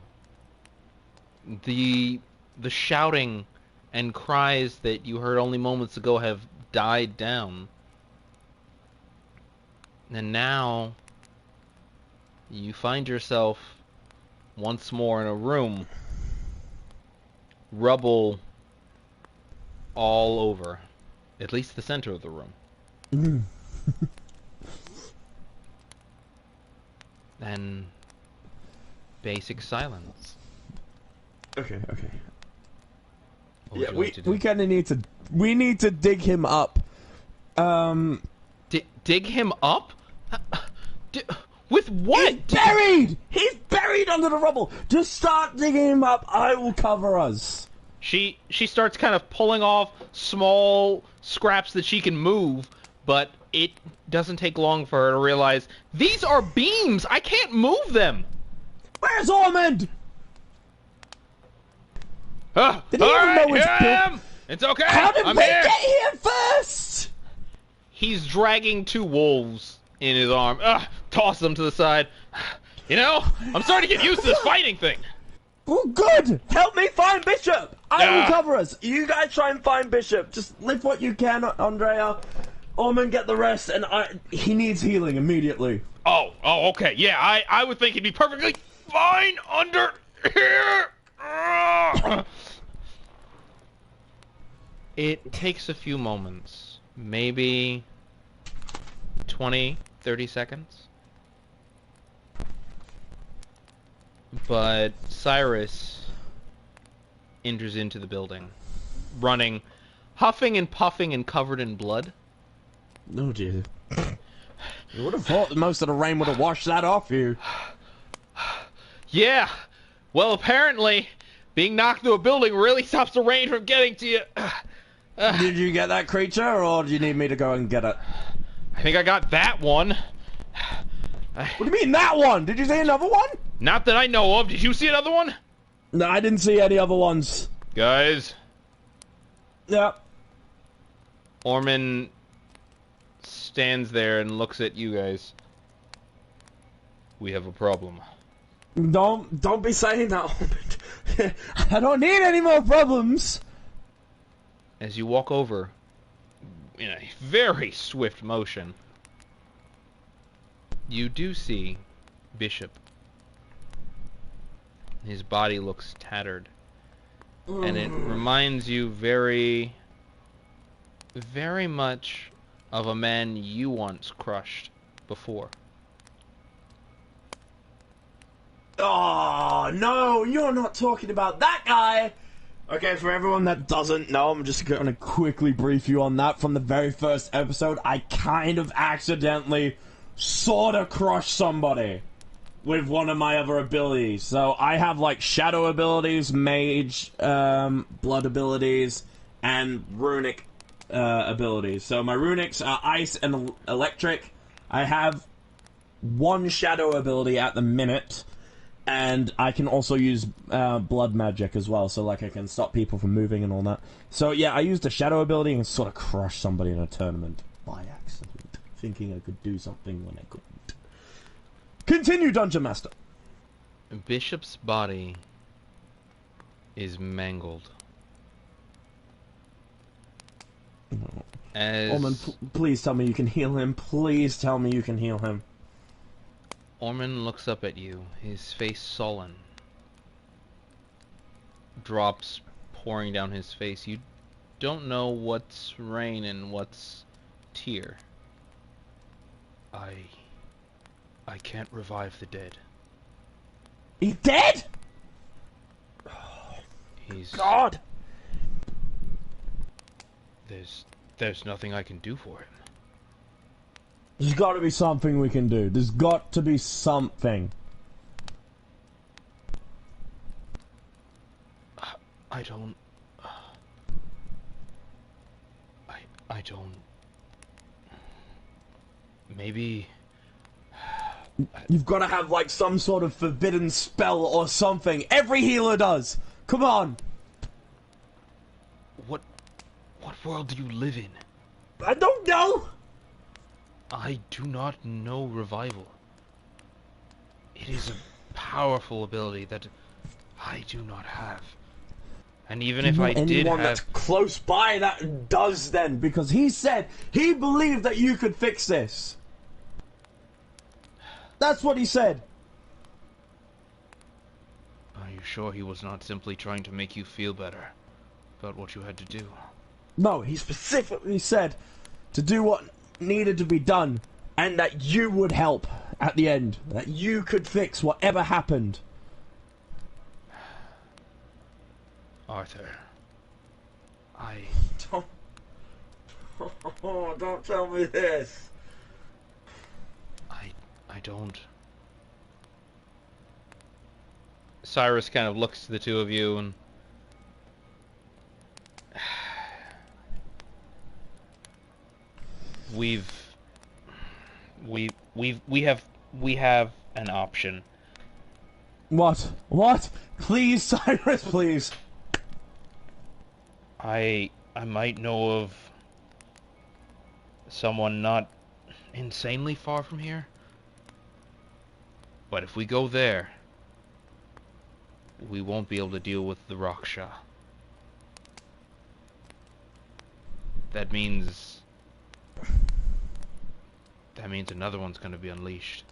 The shouting and cries that you heard only moments ago have died down. And now you find yourself once more in a room. Rubble all over. At least the center of the room. And basic silence. Okay. What Yeah, would you like to do? we kind of need to... We need to dig him up. Dig him up? With what? He's buried! He's buried under the rubble! Just start digging him up, I will cover us. She starts kind of pulling off small scraps that she can move, but it doesn't take long for her to realize, these are beams! I can't move them! Where's Ormond? Did he even know his him! It's okay! How did I'm we here! get here first? He's dragging two wolves in his arm. Toss them to the side. You know, I'm starting to get used to this fighting thing. Well, good! Help me find Bishop! I will cover us. You guys try and find Bishop. Just lift what you can, Andrea. Ormond, get the rest, and he needs healing immediately. Oh, okay. Yeah, I would think he'd be perfectly fine under here. It takes a few moments. Maybe 20, 30 seconds. But Cyrus enters into the building, running, huffing and puffing and covered in blood. Oh dear. You would have thought that most of the rain would have washed that off you. Yeah. Well, apparently, being knocked through a building really stops the rain from getting to you. Did you get that creature, or do you need me to go and get it? I think I got that one. What do you mean, that one? Did you see another one? Not that I know of. Did you see another one? No, I didn't see any other ones. Guys. Yeah. Ormond stands there and looks at you guys. We have a problem. Don't be saying that, Ormond. I don't need any more problems. As you walk over, in a very swift motion, you do see Bishop. His body looks tattered. And it reminds you very, very much of a man you once crushed before. Oh, no, you're not talking about that guy. Okay, for everyone that doesn't know, I'm just going to quickly brief you on that. From the very first episode, I kind of accidentally sort of crushed somebody with one of my other abilities. So I have, like, shadow abilities, mage, blood abilities, and runic abilities. So my runics are ice and electric. I have one shadow ability at the minute. And I can also use blood magic as well, so like I can stop people from moving and all that. So yeah, I used a shadow ability and sort of crushed somebody in a tournament by accident, thinking I could do something when I couldn't. Continue, Dungeon Master. Bishop's body is mangled. As Ormond, please tell me you can heal him. Please tell me you can heal him. Ormond looks up at you, his face sullen. Drops pouring down his face. You don't know what's rain and what's tear. I can't revive the dead. He's dead? He's... God! There's nothing I can do for him. There's got to be something we can do. There's got to be something. I don't... I don't... Maybe... You've got to have, like, some sort of forbidden spell or something. Every healer does. Come on. What world do you live in? I don't know. I do not know revival. It is a powerful ability that I do not have. And even if I did anyone have... that's close by that does then, because he said he believed that you could fix this. That's what he said. Are you sure he was not simply trying to make you feel better about what you had to do? No, he specifically said to do what needed to be done, and that you would help at the end. That you could fix whatever happened. Arthur, Don't... Oh, don't tell me this. I don't... Cyrus kind of looks to the two of you and... We have an option. What? Please, Cyrus, please. I might know of someone not insanely far from here. But if we go there, we won't be able to deal with the Raksha. That means another one's going to be unleashed.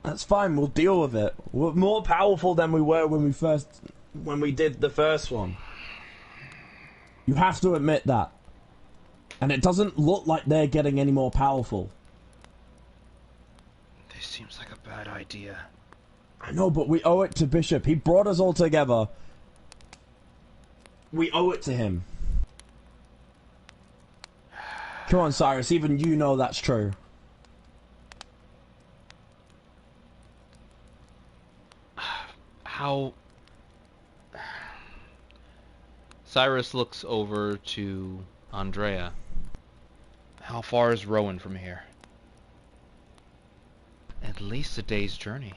That's fine, we'll deal with it. We're more powerful than we were when we did the first one. You have to admit that. And it doesn't look like they're getting any more powerful. This seems like a bad idea. I know, but we owe it to Bishop. He brought us all together. We owe it to him. Come on, Cyrus, even you know that's true. How... Cyrus looks over to Andrea. How far is Rowan from here? At least a day's journey.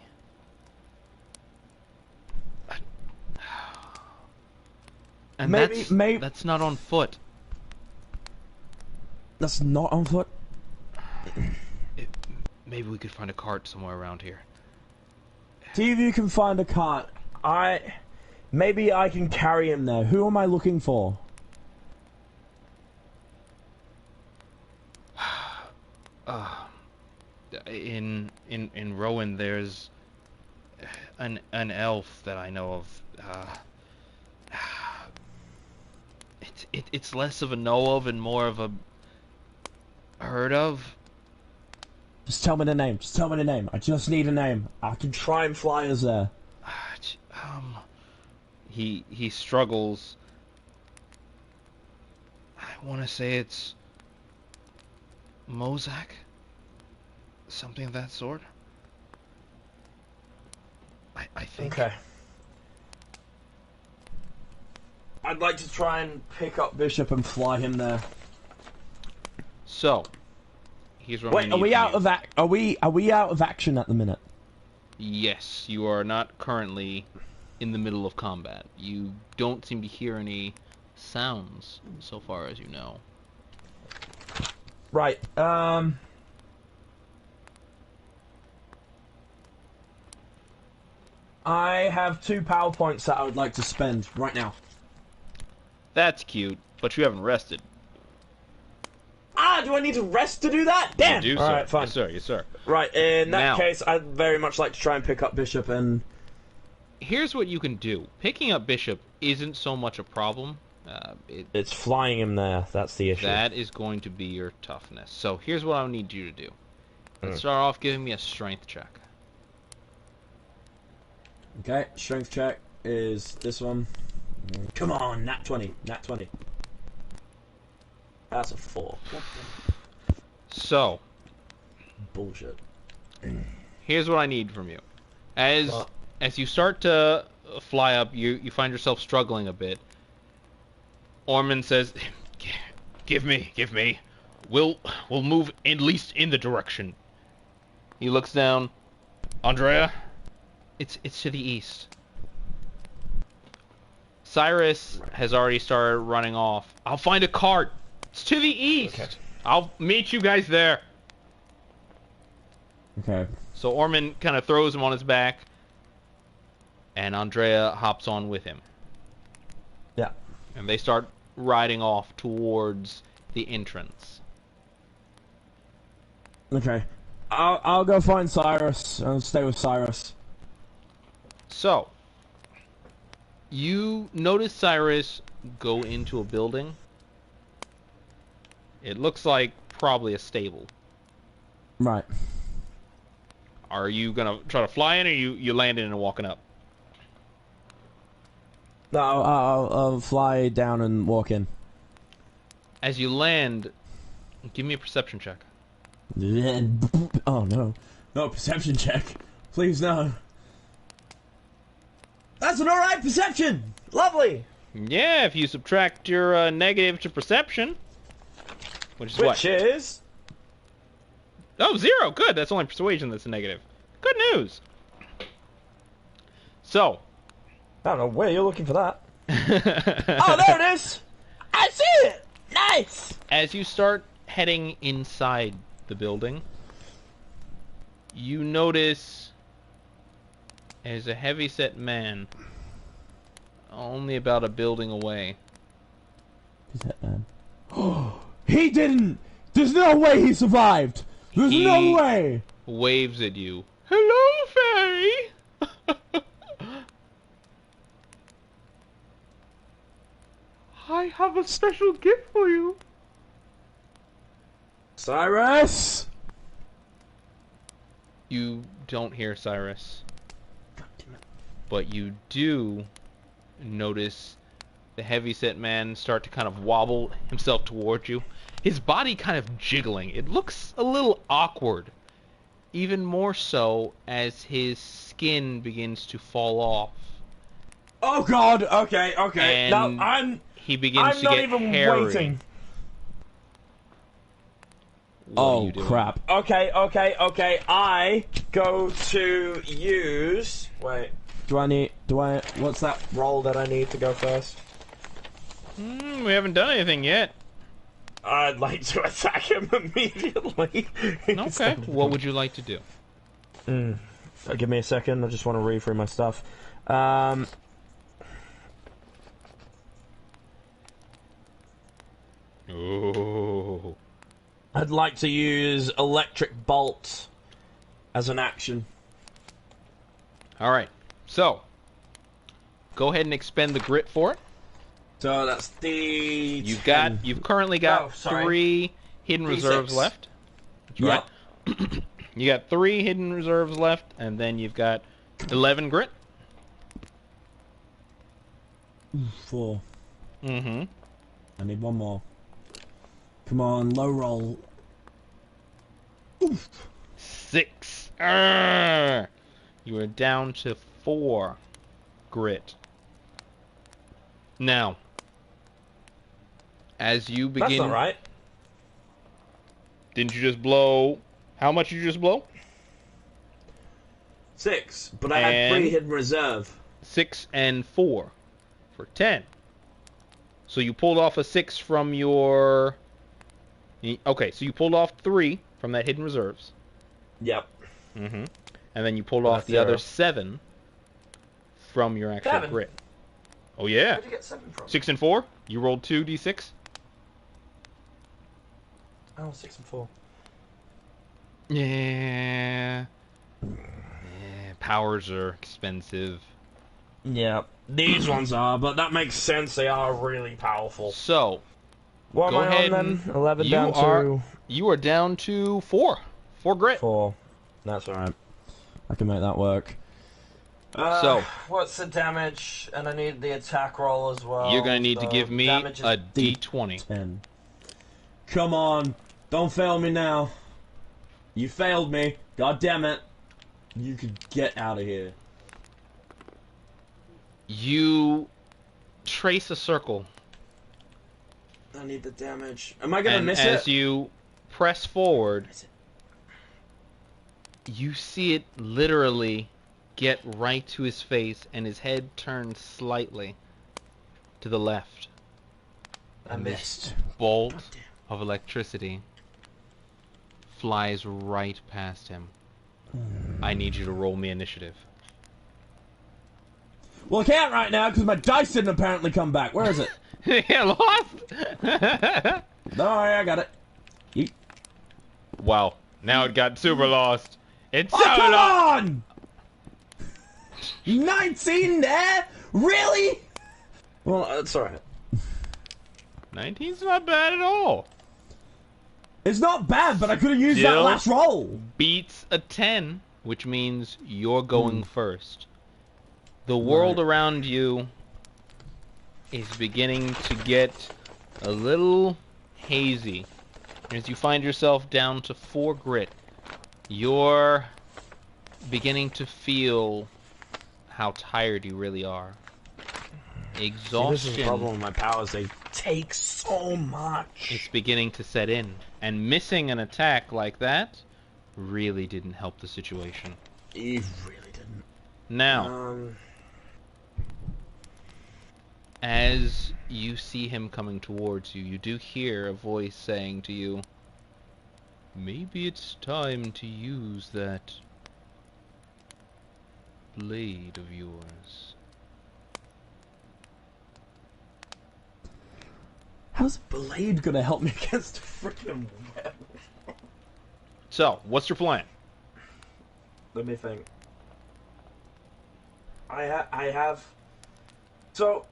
And maybe that's not on foot. That's not on foot? Maybe we could find a cart somewhere around here. See if you can find a cart. Maybe I can carry him there. Who am I looking for? In Rowan, there's an elf that I know of. It's less of a know of and more of a heard of. Just tell me the name. Just tell me the name. I just need a name. I can try and fly us there. He struggles. I want to say it's Mozak, something of that sort. I think. Okay. I'd like to try and pick up Bishop and fly him there. So, here's what Wait, are we out of action at the minute? Yes, you are not currently in the middle of combat. You don't seem to hear any sounds so far as you know. Right. I have 2 power points that I would like to spend right now. That's cute, but you haven't rested. Ah, do I need to rest to do that? Damn! You do, sir. Alright, fine. Yes, sir. Yes, sir. Right, in that Now, case, I'd very much like to try and pick up Bishop and... here's what you can do. Picking up Bishop isn't so much a problem. It's flying him there. That's the issue. That is going to be your toughness. So here's what I need you to do. Let's start off giving me a strength check. Okay, strength check is this one. Come on, nat 20. Nat 20. That's a 4. So, bullshit. here's what I need from you. As you start to fly up. You find yourself struggling a bit. Ormond says, "Give me. We'll move at least in the direction." He looks down. Andrea, it's to the east. Cyrus has already started running off. I'll find a cart. It's to the east. Okay. I'll meet you guys there. Okay. So Ormond kind of throws him on his back, and Andrea hops on with him. Yeah. And they start riding off towards the entrance. Okay. I'll go find Cyrus. I'll stay with Cyrus. So, you notice Cyrus go into a building. It looks like probably a stable. Right. Are you gonna try to fly in, or you landing and walking up? No, I'll fly down and walk in. As you land, give me a perception check. Oh no. No perception check. Please no. That's an alright perception! Lovely! Yeah, if you subtract your negative to perception. Which is what? Which is... Oh, 0! Good, that's only persuasion that's a negative. Good news! So. I don't know where you're looking for that. Oh, there it is! I see it! Nice! As you start heading inside the building, you notice there's a heavy-set man only about a building away. Who's that man? He didn't! There's no way he survived! There's no way! Waves at you. Hello, fairy! I have a special gift for you. Cyrus! You don't hear Cyrus. But you do notice the heavy-set man start to kind of wobble himself towards you. His body kind of jiggling. It looks a little awkward. Even more so as his skin begins to fall off. Oh god, okay. And now he begins to not get even hairy. waiting. Oh crap. Okay. I go to use... Wait. What's that roll that I need to go first? We haven't done anything yet. I'd like to attack him immediately. Okay, what would you like to do? Give me a second, I just want to read through my stuff. Oh. I'd like to use Electric Bolt as an action. Alright, so go ahead and expend the grit for it. So that's the... You've currently got 3 hidden reserves left. Yep. Right. You got 3 hidden reserves left, and then you've got 11 grit. 4. Mm-hmm. I need 1 more. Come on, low roll. Oof. 6. Arrgh. You are down to 4 grit. Now, as you begin... That's not right. Didn't you just blow... How much did you just blow? 6, but I had 3 hidden reserve. 6 and 4 for 10. So you pulled off a 6 from your... Okay, so you pulled off 3 from that hidden reserves. Yep. Mm-hmm. And then you pulled off the other 7 from your actual grit. Oh yeah. Where'd you get 7 from? 6 and 4? You rolled 2d6? Oh, 6 and 4. Yeah. Powers are expensive. Yeah, these ones are, but that makes sense. They are really powerful. So, what go am I ahead on then? 11 down to... You are down to 4. 4 grit. 4. That's alright. I can make that work. So, what's the damage? And I need the attack roll as well. You're going to need to give me a d20. 10. Come on. Don't fail me now. You failed me. God damn it. You could get out of here. You trace a circle. I need the damage. Am I gonna miss it? And as you press forward, you see it literally get right to his face, and his head turns slightly to the left. I missed. Bolt of electricity flies right past him. I need you to roll me initiative. Well, I can't right now because my dice didn't apparently come back. Where is it? Yeah, lost. No, I got it. Yeet. Wow, now it got super lost. It's Oh, so come lost. on! 19 there? Really? Well, that's alright. 19's not bad at all. It's not bad, but I could have used that Still last roll. Beats a 10, which means you're going first. The world around you is beginning to get a little hazy. As you find yourself down to 4 grit, you're beginning to feel how tired you really are. Exhaustion. This is the problem with my powers. They take so much. It's beginning to set in. And missing an attack like that really didn't help the situation. It really didn't. Now, as you see him coming towards you, you do hear a voice saying to you, maybe it's time to use that blade of yours. How's blade gonna help me against a freaking web? So, what's your plan? Let me think. I have. So,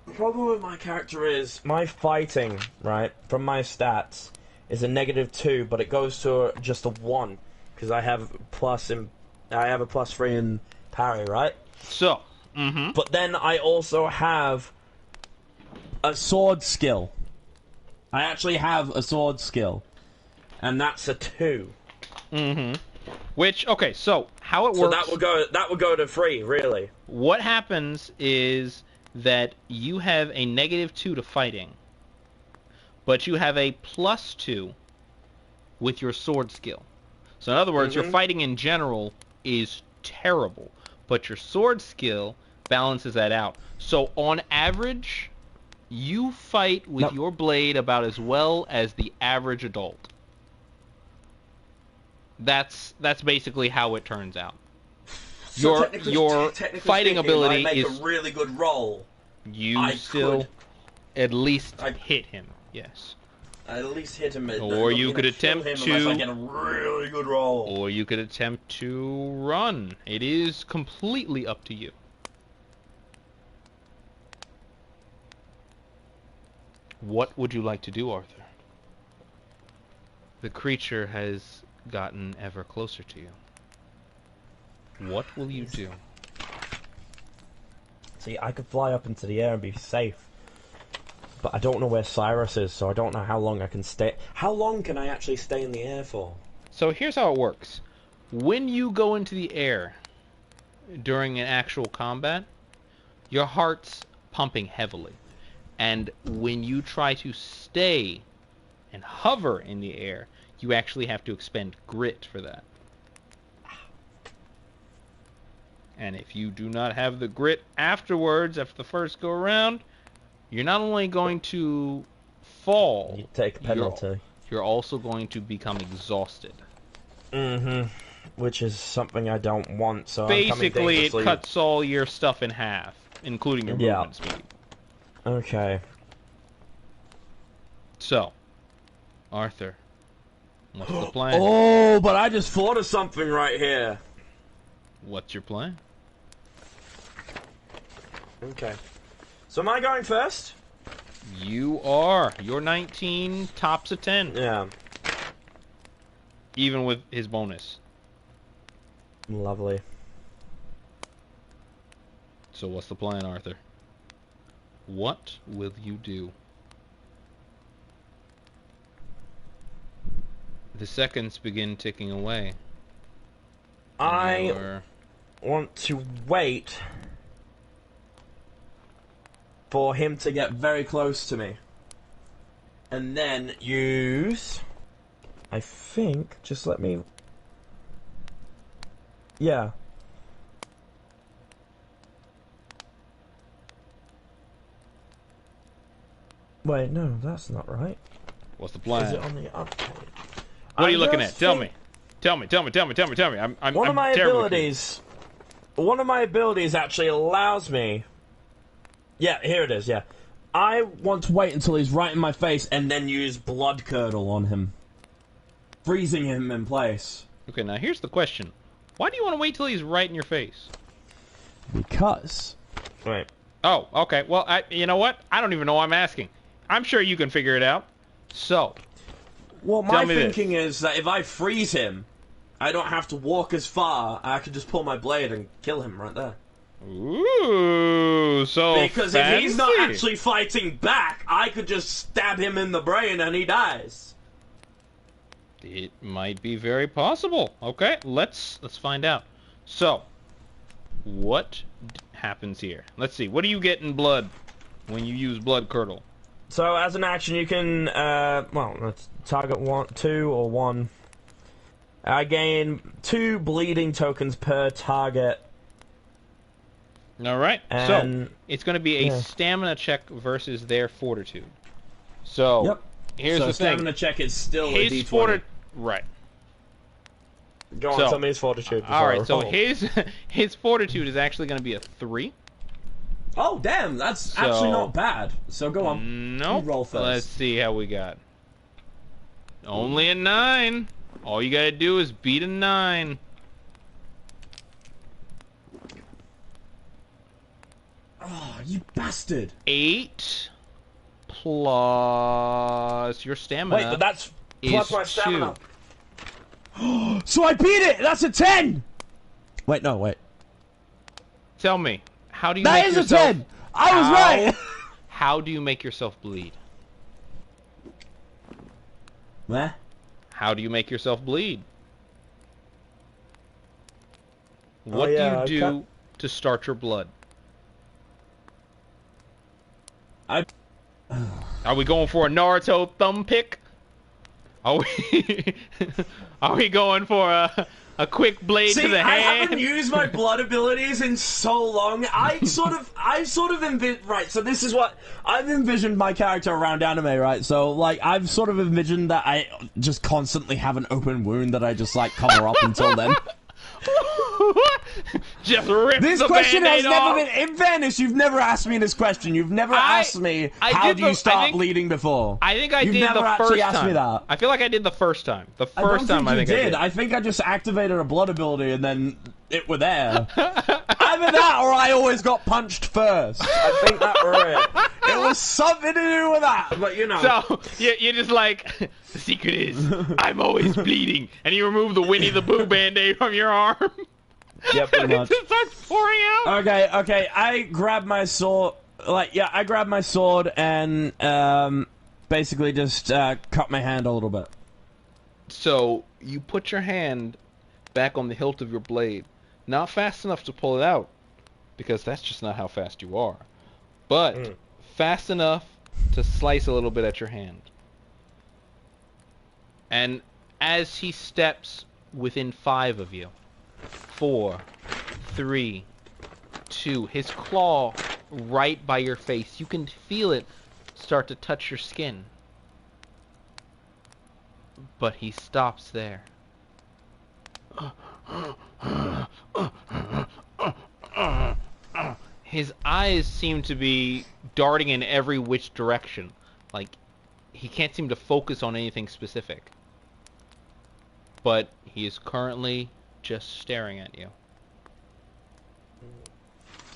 the problem with my character is my fighting, right, from my stats is a -2, but it goes to just a 1 because I have a +3 in parry, right? So, But then I also have a sword skill. I actually have a sword skill, and that's a 2. Which, okay, so how it So works. that would go to 3, really. What happens is that you have a -2 to fighting, but you have a +2 with your sword skill. So in other words, your fighting in general is terrible, but your sword skill balances that out. So on average, you fight with your blade about as well as the average adult. That's basically how it turns out. So Your technically fighting speaking, ability I make is a really good roll. you still at least hit him. Yes. I at least hit him. Or you could attempt unless to. I get a really good roll. Or you could attempt to run. It is completely up to you. What would you like to do, Arthur? The creature has gotten ever closer to you. What will you do? See, I could fly up into the air and be safe. But I don't know where Cyrus is, so I don't know how long I can stay. How long can I actually stay in the air for? So here's how it works. When you go into the air during an actual combat, your heart's pumping heavily. And when you try to stay and hover in the air, you actually have to expend grit for that. And if you do not have the grit afterwards, after the first go around, you're not only going to fall, You take a penalty. you're also going to become exhausted. Which is something I don't want, so Basically, I'm it cuts all your stuff in half, including your movement speed. Okay. So, Arthur, what's the plan? Oh, but I just thought of something right here. What's your plan? Okay. So am I going first? You are. Your 19 tops a 10. Yeah. Even with his bonus. Lovely. So what's the plan, Arthur? What will you do? The seconds begin ticking away. I want to wait for him to get very close to me. And then use... I think... Just let me... Yeah. Wait, no, that's not right. What's the plan? Is it on the up page? What are you looking at? Tell me. Tell me. I'm one of my terribly abilities... One of my abilities actually allows me... Yeah, here it is, yeah. I want to wait until he's right in my face and then use Blood Curdle on him. Freezing him in place. Okay, now here's the question. Why do you want to wait till he's right in your face? Because... Right. Oh, okay. Well, you know what? I don't even know why I'm asking. I'm sure you can figure it out. So... Well, my thinking is that if I freeze him, I don't have to walk as far. I can just pull my blade and kill him right there. Ooh, so because fancy. If he's not actually fighting back, I could just stab him in the brain and he dies. It might be very possible. Okay, let's find out. So, what happens here? Let's see. What do you get in blood when you use Blood Curdle? So, as an action, you can, well, let's target 2 or 1. I gain 2 bleeding tokens per target. Alright, so it's going to be a stamina check versus their fortitude. So, here's the thing. Stamina check is still a D20. Right. Go on, tell me his fortitude. Alright, so his fortitude is actually going to be a 3. Oh, damn, that's actually not bad. So go on. Nope. Roll first. Let's see how we got. Only a 9. All you gotta do is beat a 9. Oh, you bastard. 8 plus your stamina. Wait, but that's plus my stamina. 2. So I beat it! That's a 10! Wait, no, wait. Tell me. How do you that make is yourself... a 10! I was right! How do you make yourself bleed? Where? How do you make yourself bleed? What do you do to start your blood? Are we going for a Naruto thumb pick? Are we going for a quick blade to the hand? I haven't used my blood abilities in so long. I've sort of envisioned... Right, so this is what... I've envisioned my character around anime, right? So, like, I've sort of envisioned that I just constantly have an open wound that I just, like, cover up until then. Just rip this the question has off. never been... In fairness, you've never asked me this question. You've never asked me, how do you start bleeding before? I think I You've did never the actually first asked time. me that. I feel like I did the first time. The first I don't time think I you think did. I think I just activated a blood ability and then it were there. Either that or I always got punched first. I think that were it. It was something to do with that, but you know. So, you're just like, the secret is, I'm always bleeding. And you remove the Winnie the Pooh Band-Aid from your arm. Yeah, pretty much. It just starts pouring out. Okay, I grab my sword, I grab my sword and, basically just, cut my hand a little bit. So, you put your hand back on the hilt of your blade. Not fast enough to pull it out, because that's just not how fast you are. But, fast enough to slice a little bit at your hand. And as he steps within 5 of you, 4, 3, 2, his claw right by your face. You can feel it start to touch your skin. But he stops there. His eyes seem to be darting in every which direction. Like, he can't seem to focus on anything specific. But he is currently just staring at you.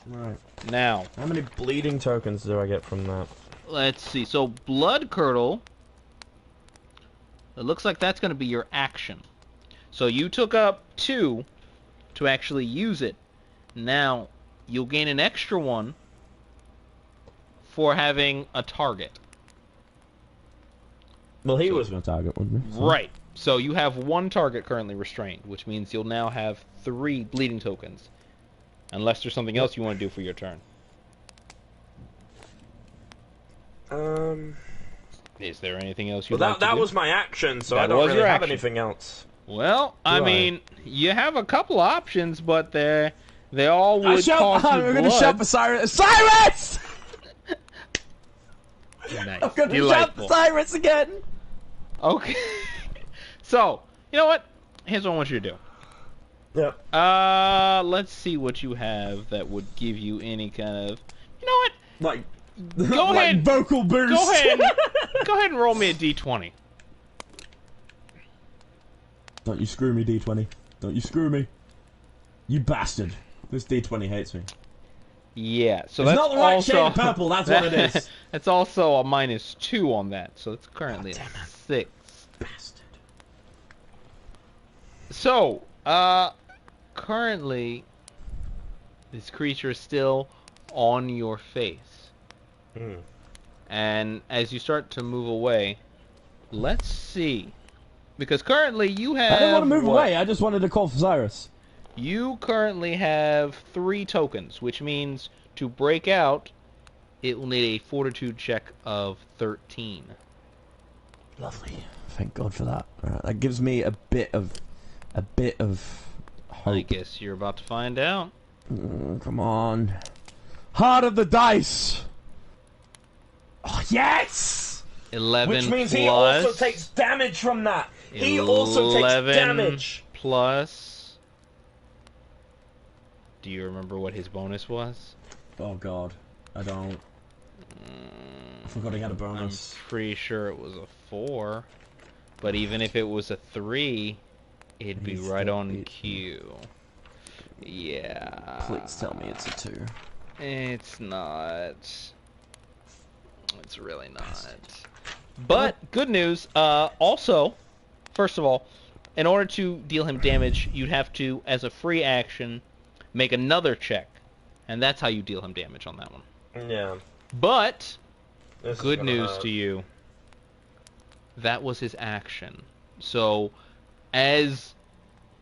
Right. Now, how many bleeding tokens do I get from that? Let's see. So, Blood Curdle, it looks like that's going to be your action. So, you took up 2 to actually use it. Now, you'll gain an extra 1 for having a target. Well, he was my target, wasn't he? So. Right. So you have 1 target currently restrained, which means you'll now have 3 bleeding tokens. Unless there's something else you want to do for your turn. Is there anything else you'd Well, like to that do? was my action, so That I don't was really your have action. anything else. Well, I mean, you have a couple options, but they all would cost you I'm gonna blood. shout for Cyrus. Cyrus! Nice. I'm gonna shout Delightful. for Cyrus again. Okay. So, you know what? Here's what I want you to do. Yep. Let's see what you have that would give you any kind of... You know what? Like, Go like ahead. vocal boost. Go ahead. Go ahead and roll me a d20. Don't you screw me, D20. Don't you screw me. You bastard. This D20 hates me. Yeah, so It's that's not the right also... shade of purple, that's what it is. That's also a -2 on that, so it's currently a 6. Bastard. So, currently, this creature is still on your face. And as you start to move away, let's see. Because currently you have... I didn't want to move what? away, I just wanted to call for Cyrus. You currently have 3 tokens, which means to break out, it will need a fortitude check of 13. Lovely. Thank God for that. Alright, that gives me a bit of hope. I guess you're about to find out. Come on. Heart of the dice! Oh, yes! 11 Which means plus... he also takes damage from that. He also takes 11 damage. plus... Do you remember what his bonus was? Oh God, I don't. I forgot he had a I'm bonus. pretty sure it was a 4. But even if it was a 3, it'd be He's right still on beating. cue. Yeah. Please tell me it's a 2. It's not. It's really not. But, good news, also, first of all, in order to deal him damage, you'd have to, as a free action, make another check. And that's how you deal him damage on that one. Yeah. But, This is good gonna news hurt. to you. That was his action. So, as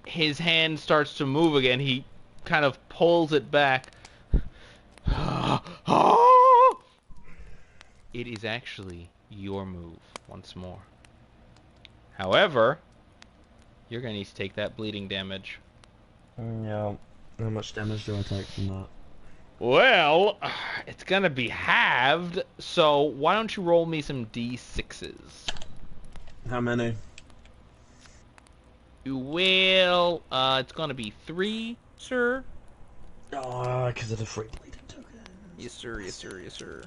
his hand starts to move again, he kind of pulls it back. It is actually your move once more. However, you're going to need to take that bleeding damage. Yeah. How much damage do I take from that? Well, it's going to be halved, so why don't you roll me some d6s? How many? You will, it's going to be 3, sir. Oh, because of the free bleeding token. Yes, sir, yes, sir, yes, sir.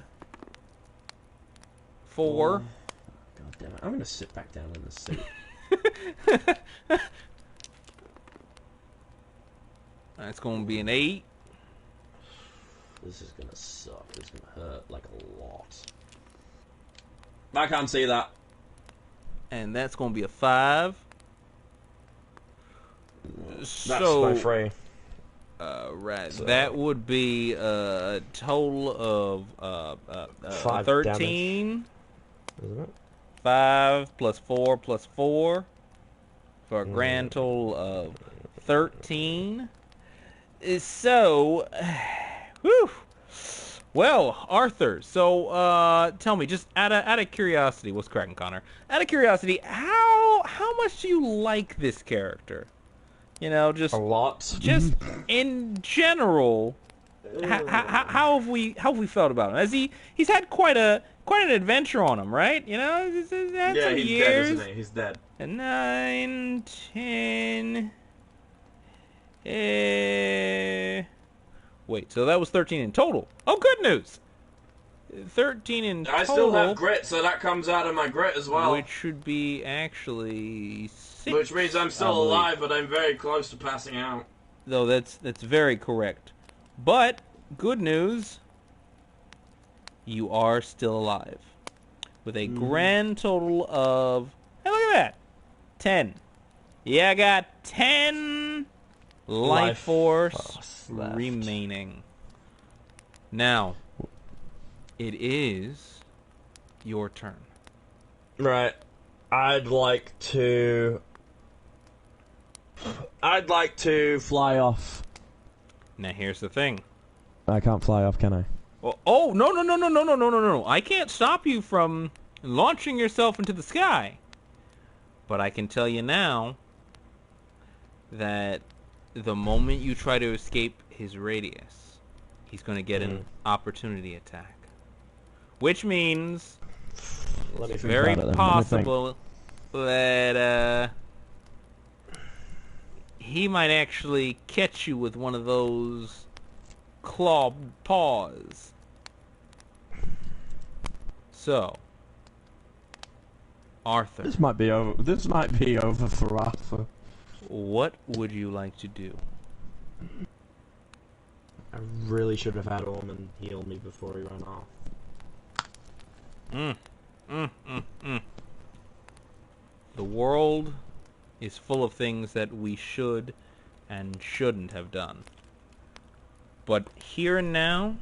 4. God damn it! I'm gonna sit back down in the seat. That's going to be an 8. This is gonna suck. It's gonna hurt like a lot. I can't see that. And that's going to be a 5. That's So, my free. right, So- that would be a total of 5 13. Isn't it? 5 plus 4 plus 4 for a grand total of 13. So, whew. Well, Arthur, so tell me, just out of curiosity, what's cracking, Connor? Out of curiosity, how much do you like this character? You know, just A lot. just in general, how have we felt about him? As he's had quite an adventure on him, right? You know, he's had Yeah, some he's years. dead, isn't he? He's dead. 9, 10. Wait, so that was 13 in total. Oh, good news. 13 in total. I still have grit, so that comes out of my grit as well. Which should be actually 6. Which means I'm I still believe. alive, but I'm very close to passing out. Though that's very correct. But good news, you are still alive. With a grand total of, hey, look at that, 10. Yeah, I got 10 life force left. remaining. Now, it is your turn. Right. I'd like to Fly off. Now, here's the thing. I can't fly off, can I? Oh, no, no, no, no, no, no, no, no, no. I can't stop you from launching yourself into the sky. But I can tell you now that the moment you try to escape his radius, he's going to get an opportunity attack. Which means it's very possible that he might actually catch you with one of those clawed paws. So, Arthur. This might be over. This might be over for Arthur. What would you like to do? I really should have had Orman heal me before he ran off. The world is full of things that we should and shouldn't have done. But here and now,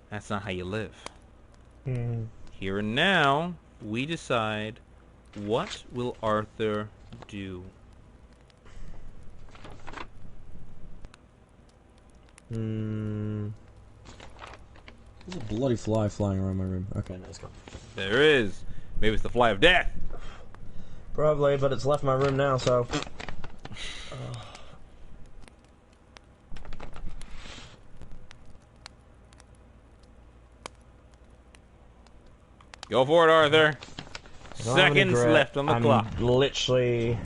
that's not how you live. Here and now, we decide, what will Arthur do? There's a bloody fly flying around my room. Okay, no, it's gone. There is. Maybe it's the fly of death. Probably, but it's left my room now, so... Go for it, Arthur. Seconds left on the clock. Literally...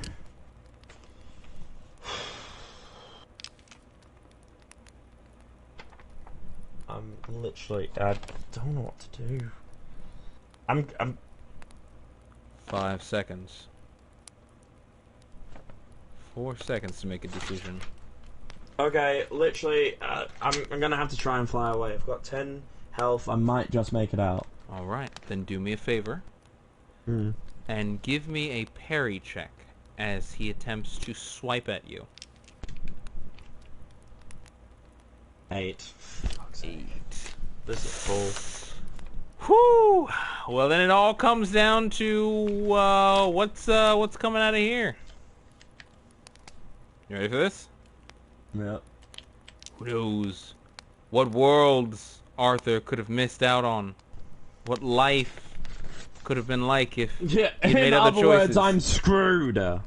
I don't know what to do. I'm 5 seconds. 4 seconds to make a decision. Okay, literally, I'm gonna have to try and fly away. I've got 10 health. I might just make it out. Alright, then do me a favor. And give me a parry check as he attempts to swipe at you. 8. Fuck's 8. This is full. Whew! Well, then it all comes down to what's coming out of here. You ready for this? Yep. Who knows what worlds Arthur could have missed out on? What life could have been like if he'd made in other other choices? words, I'm screwed. Yeah,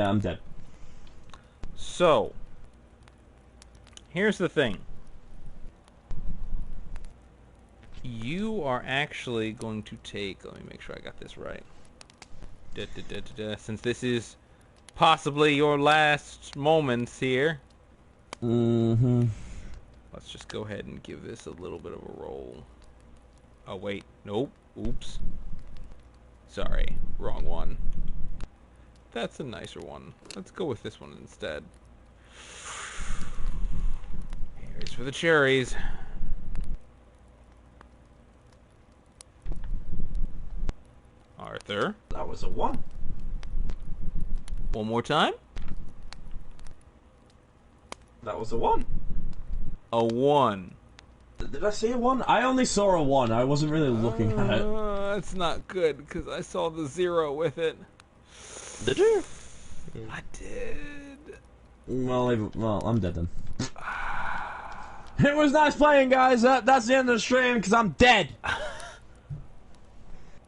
I'm dead. So, here's the thing. You are actually going to take... Let me make sure I got this right. Since this is possibly your last moments here. Let's just go ahead and give this a little bit of a roll. Oh, wait. Nope. Oops. Sorry. Wrong one. That's a nicer one. Let's go with this one instead. Here's for the cherries. Arthur. That was a 1. One more time. That was a 1. A 1. Did I see a 1? I only saw a 1. I wasn't really looking at it. That's not good, because I saw the 0 with it. Did you? I did. Well, I'm dead then. It was nice playing, guys. That's the end of the stream, because I'm dead.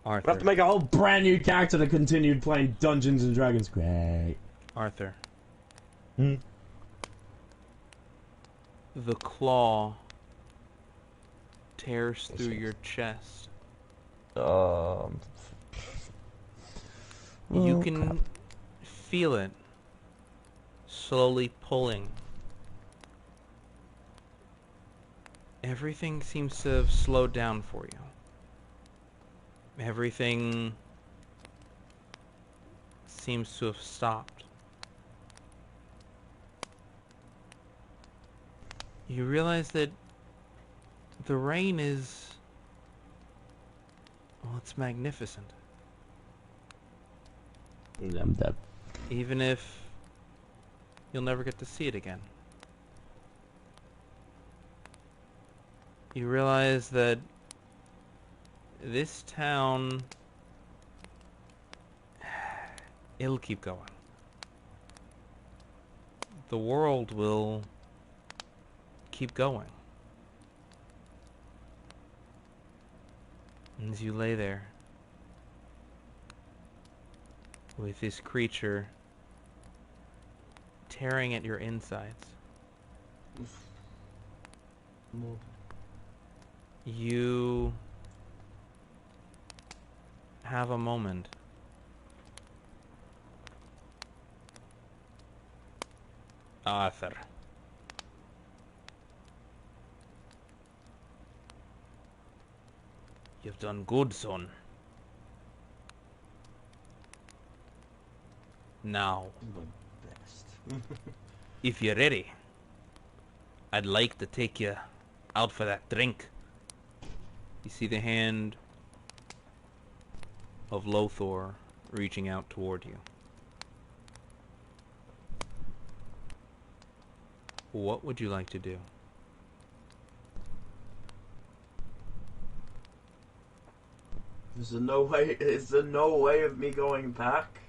Arthur. I have to make a whole brand new character to continue playing Dungeons and Dragons. Great. Arthur. The claw tears through your chest. You can feel it slowly pulling. Everything seems to have slowed down for you. Everything seems to have stopped. You realize that the rain is... well, it's magnificent. I'm dead. Even if you'll never get to see it again. You realize that this town, it'll keep going. the world will keep going. And as you lay there with this creature tearing at your insides, you have a moment Arthur. You've done good, son. Now, if you're ready, I'd like to take you out for that drink. You see the hand of Lothar reaching out toward you. What would you like to do? Is there no way of me going back?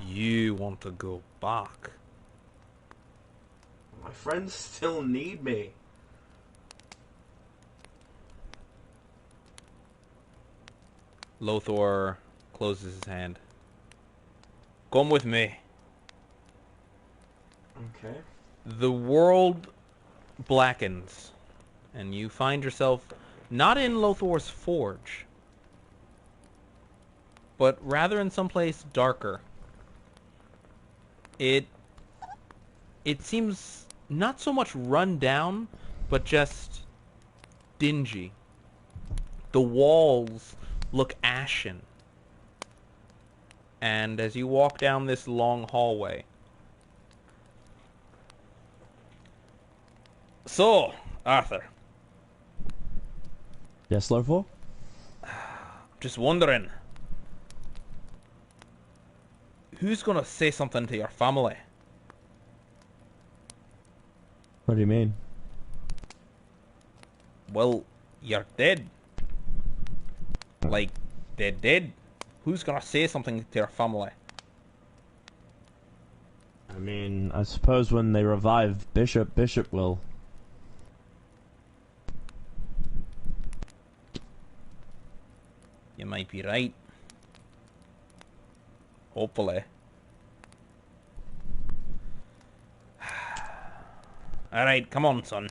You want to go back? My friends still need me. Lothar closes his hand. Come with me. Okay. The world blackens, and you find yourself not in Lothar's forge, but rather in someplace darker. It seems not so much run down, but just dingy. The walls look ashen. And as you walk down this long hallway... So, Arthur. Yes, Lothar? Just wondering, who's gonna say something to your family? What do you mean? Well, you're dead. Like, dead. Who's gonna say something to your family? I mean, I suppose when they revive Bishop will. You might be right. Hopefully. Alright, come on, son.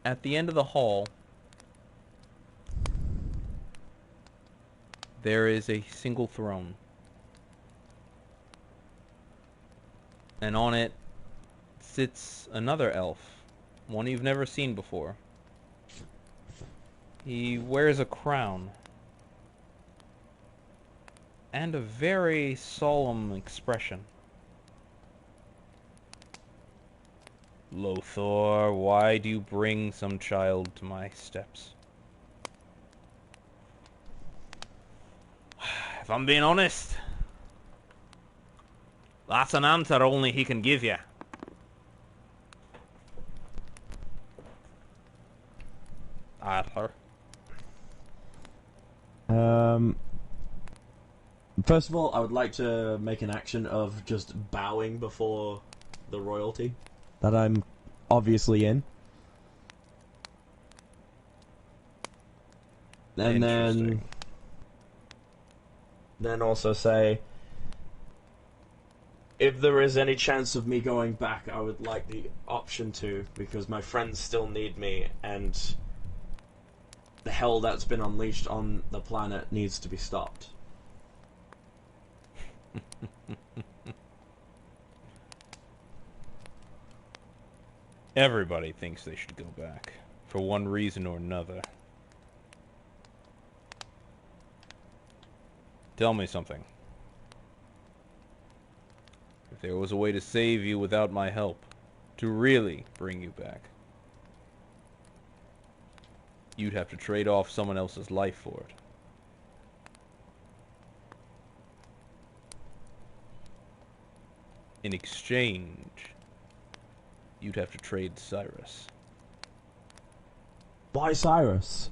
At the end of the hall, there is a single throne. And on it sits another elf, one you've never seen before. He wears a crown and a very solemn expression. Lothar, why do you bring some child to my steps? If I'm being honest, that's an answer only he can give you. Arthur. First of all, I would like to make an action of just bowing before the royalty that I'm obviously in. And then also say, if there is any chance of me going back, I would like the option to, because my friends still need me, and the hell that's been unleashed on the planet needs to be stopped. Everybody thinks they should go back, for one reason or another. Tell me something. If there was a way to save you without my help, to really bring you back, you'd have to trade off someone else's life for it. In exchange, you'd have to trade Cyrus. Why Cyrus?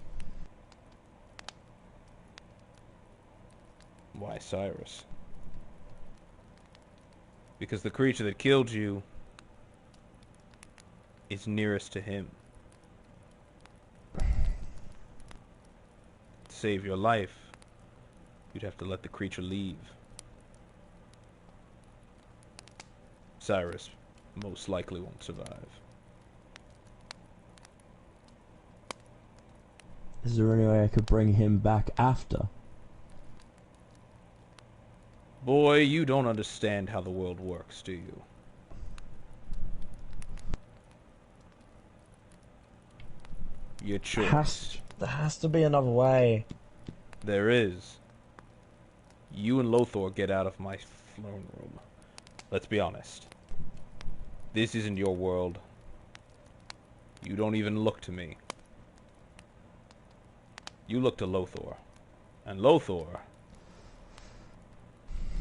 Why, Cyrus? Because the creature that killed you is nearest to him. To save your life, you'd have to let the creature leave. Cyrus most likely won't survive. Is there any way I could bring him back after? Boy, you don't understand how the world works, do you? Your choice. There has to be another way. There is. You and Lothar get out of my throne room. Let's be honest. This isn't your world. You don't even look to me. You look to Lothar. And Lothar,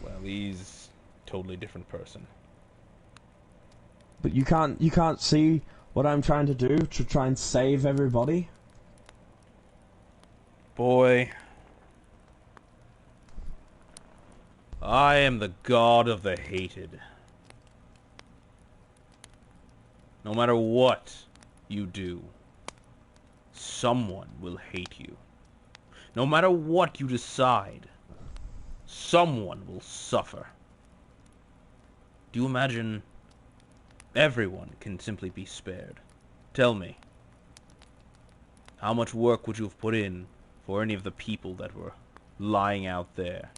well, he's a totally different person. But you can't see what I'm trying to do to try and save everybody? Boy, I am the god of the hated. No matter what you do, someone will hate you. No matter what you decide, someone will suffer. Do you imagine everyone can simply be spared? Tell me, how much work would you have put in for any of the people that were lying out there,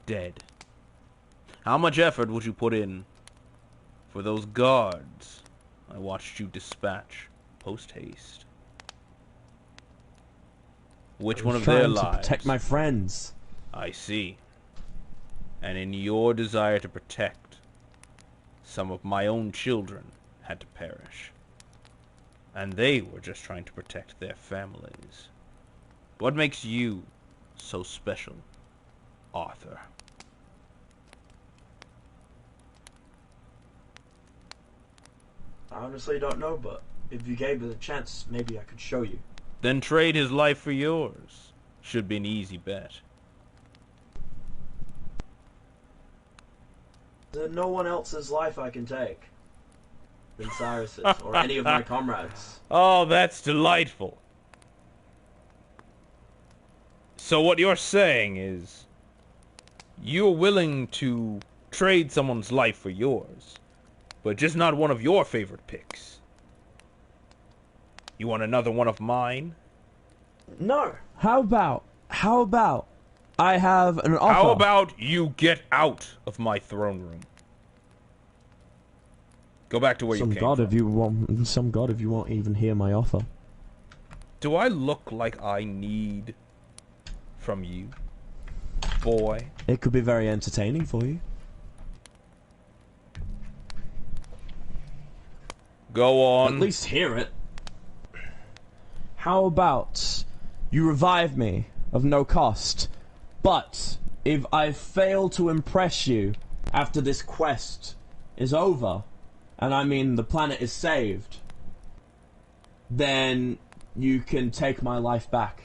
dead? How much effort would you put in for those guards I watched you dispatch post-haste? Which one of their lives? To protect my friends. I see. And in your desire to protect, some of my own children had to perish. And they were just trying to protect their families. What makes you so special, Arthur? I honestly don't know, but if you gave me the chance, maybe I could show you. Then trade his life for yours. Should be an easy bet. There's no one else's life I can take than Cyrus's or any of my comrades. Oh, that's delightful. So what you're saying is, you're willing to trade someone's life for yours, but just not one of your favorite picks. You want another one of mine? No. How about I have an offer? How about you get out of my throne room? Go back to where you came from. Some god if you won't even hear my offer. Do I look like I need from you, boy? It could be very entertaining for you. Go on. At least hear it. How about you revive me of no cost, but if I fail to impress you after this quest is over, and I mean the planet is saved, then you can take my life back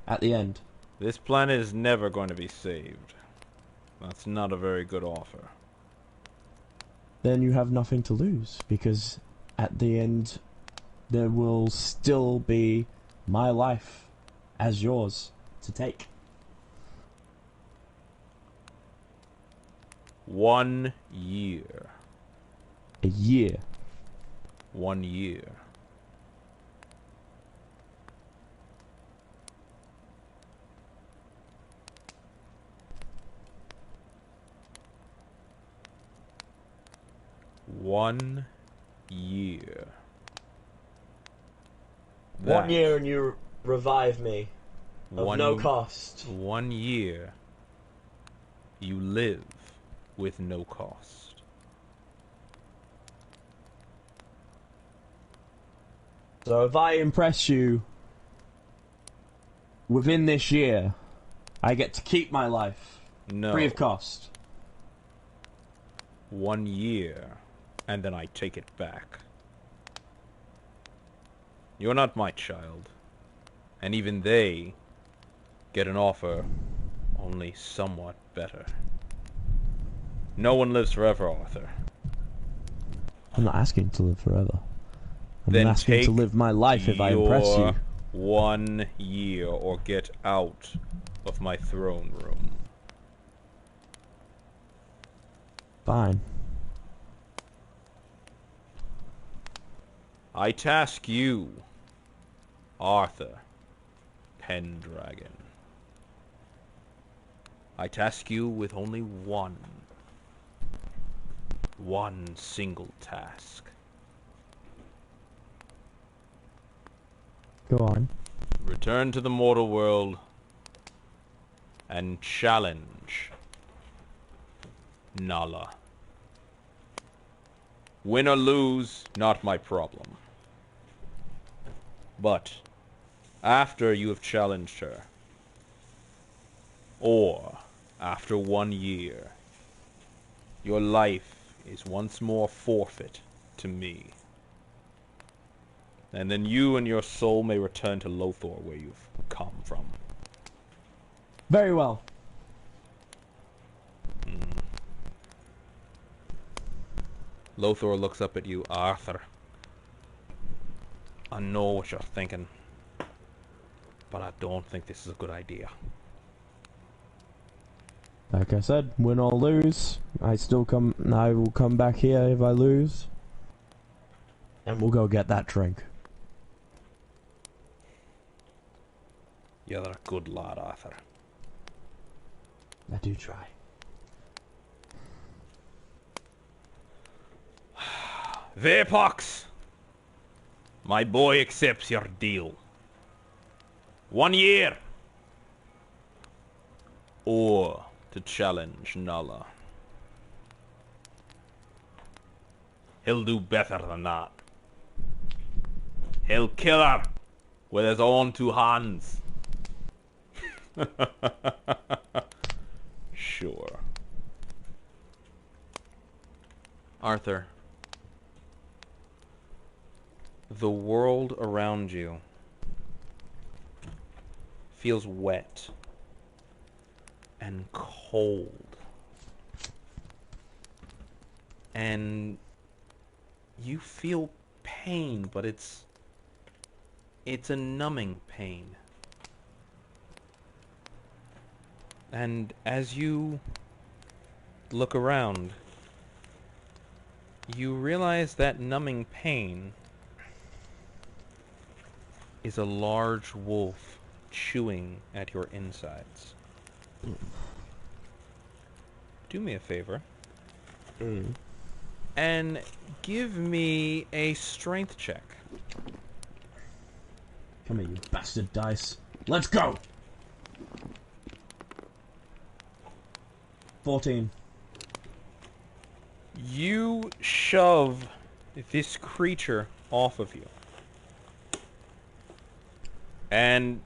at the end. This planet is never going to be saved. That's not a very good offer. Then you have nothing to lose, because at the end there will still be my life as yours to take. 1 year. A year. 1 year. One year. 1 year and you revive me of no cost. 1 year. You live with no cost. So if I impress you within this year, I get to keep my life No. free of cost. 1 year, and then I take it back. You're not my child, and even they get an offer only somewhat better. No one lives forever, Arthur. I'm not asking to live forever. I'm Then asking to take live my life if I impress you. your 1 year or get out of my throne room. Fine. I task you, Arthur Pendragon. I task you with only one single task. Go on. Return to the mortal world and challenge Nala. Win or lose, not my problem. But after you have challenged her, or after 1 year, your life is once more forfeit to me. And then you and your soul may return to Lothor, where you've come from. Very well. Lothor looks up at you. Arthur, I know what you're thinking, but I don't think this is a good idea. Like I said, win or lose, I will come back here if I lose. And we'll go get that drink. You're a good lad, Arthur. I do try. Vapox! My boy accepts your deal. 1 year! Or to challenge Nala. He'll do better than that. He'll kill her with his own 2 hands. Sure. Arthur, the world around you feels wet and cold. And you feel pain, but it's a numbing pain. And as you look around, you realize that numbing pain is a large wolf chewing at your insides. Do me a favor. And give me a strength check. Come here, you bastard dice. Let's go! 14. You shove this creature off of you. And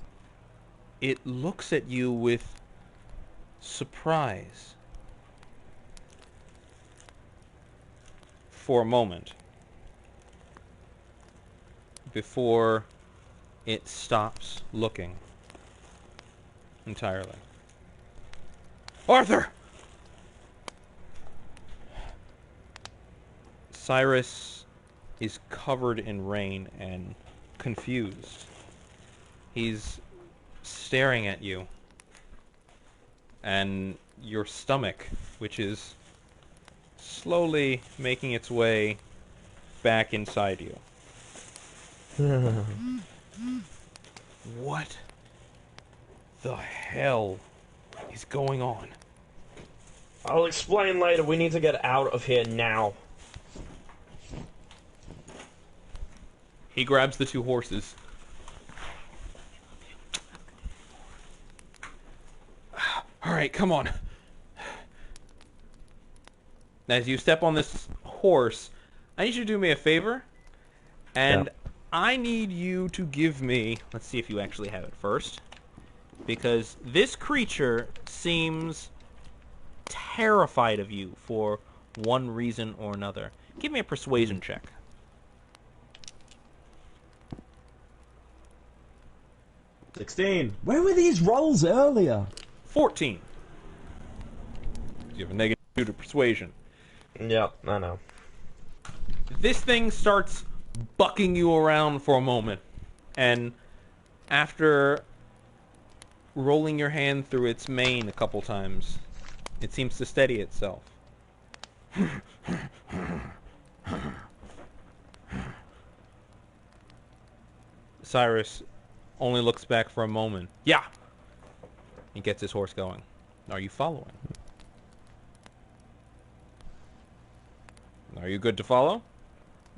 it looks at you with surprise. For a moment. Before it stops looking entirely. Arthur! Cyrus is covered in rain and confused. He's staring at you. And your stomach, which is slowly making its way back inside you. What the hell is going on? I'll explain later. We need to get out of here now. He grabs the 2 horses. Alright, come on. As you step on this horse, I need you to do me a favor. And I need you to give me... Let's see if you actually have it first. Because this creature seems terrified of you for one reason or another. Give me a persuasion check. 16. Where were these rolls earlier? 14. You have a negative 2 to persuasion. Yep, I know. This thing starts bucking you around for a moment, and after rolling your hand through its mane a couple times, it seems to steady itself. Cyrus only looks back for a moment. Yeah! He gets his horse going. Are you following? Are you good to follow?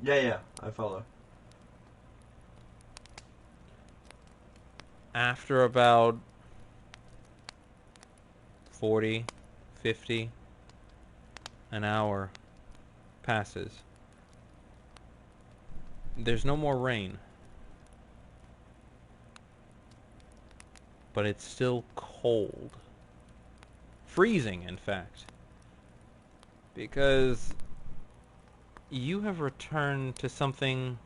Yeah, I follow. After about 40, 50, an hour passes, there's no more rain. But it's still cold. Freezing, in fact. Because you have returned to something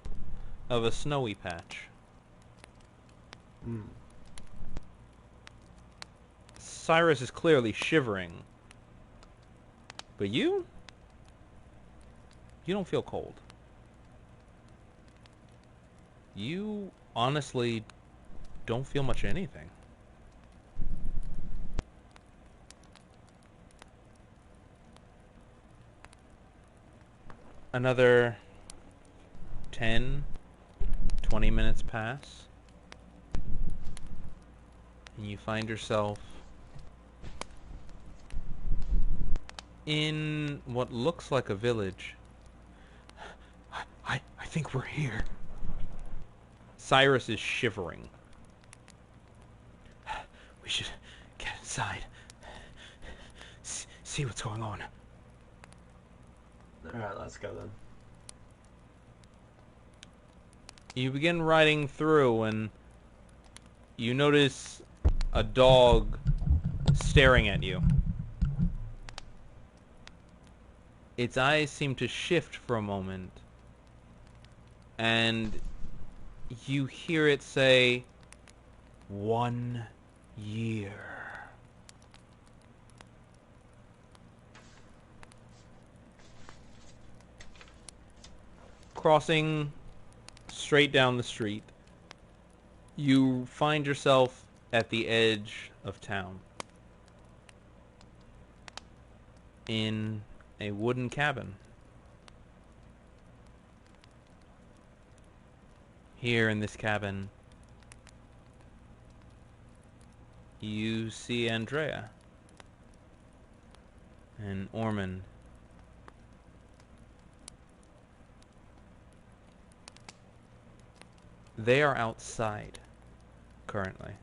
of a snowy patch. Cyrus is clearly shivering. But you don't feel cold. You honestly don't feel much of anything. Another 10, 20 minutes pass, and you find yourself in what looks like a village. I think we're here. Cyrus is shivering. We should get inside. See what's going on. Alright, let's go then. You begin riding through and you notice a dog staring at you. Its eyes seem to shift for a moment, and you hear it say, 1 year. Crossing straight down the street, you find yourself at the edge of town. In a wooden cabin. Here in this cabin, you see Andrea and Ormond. They are outside currently.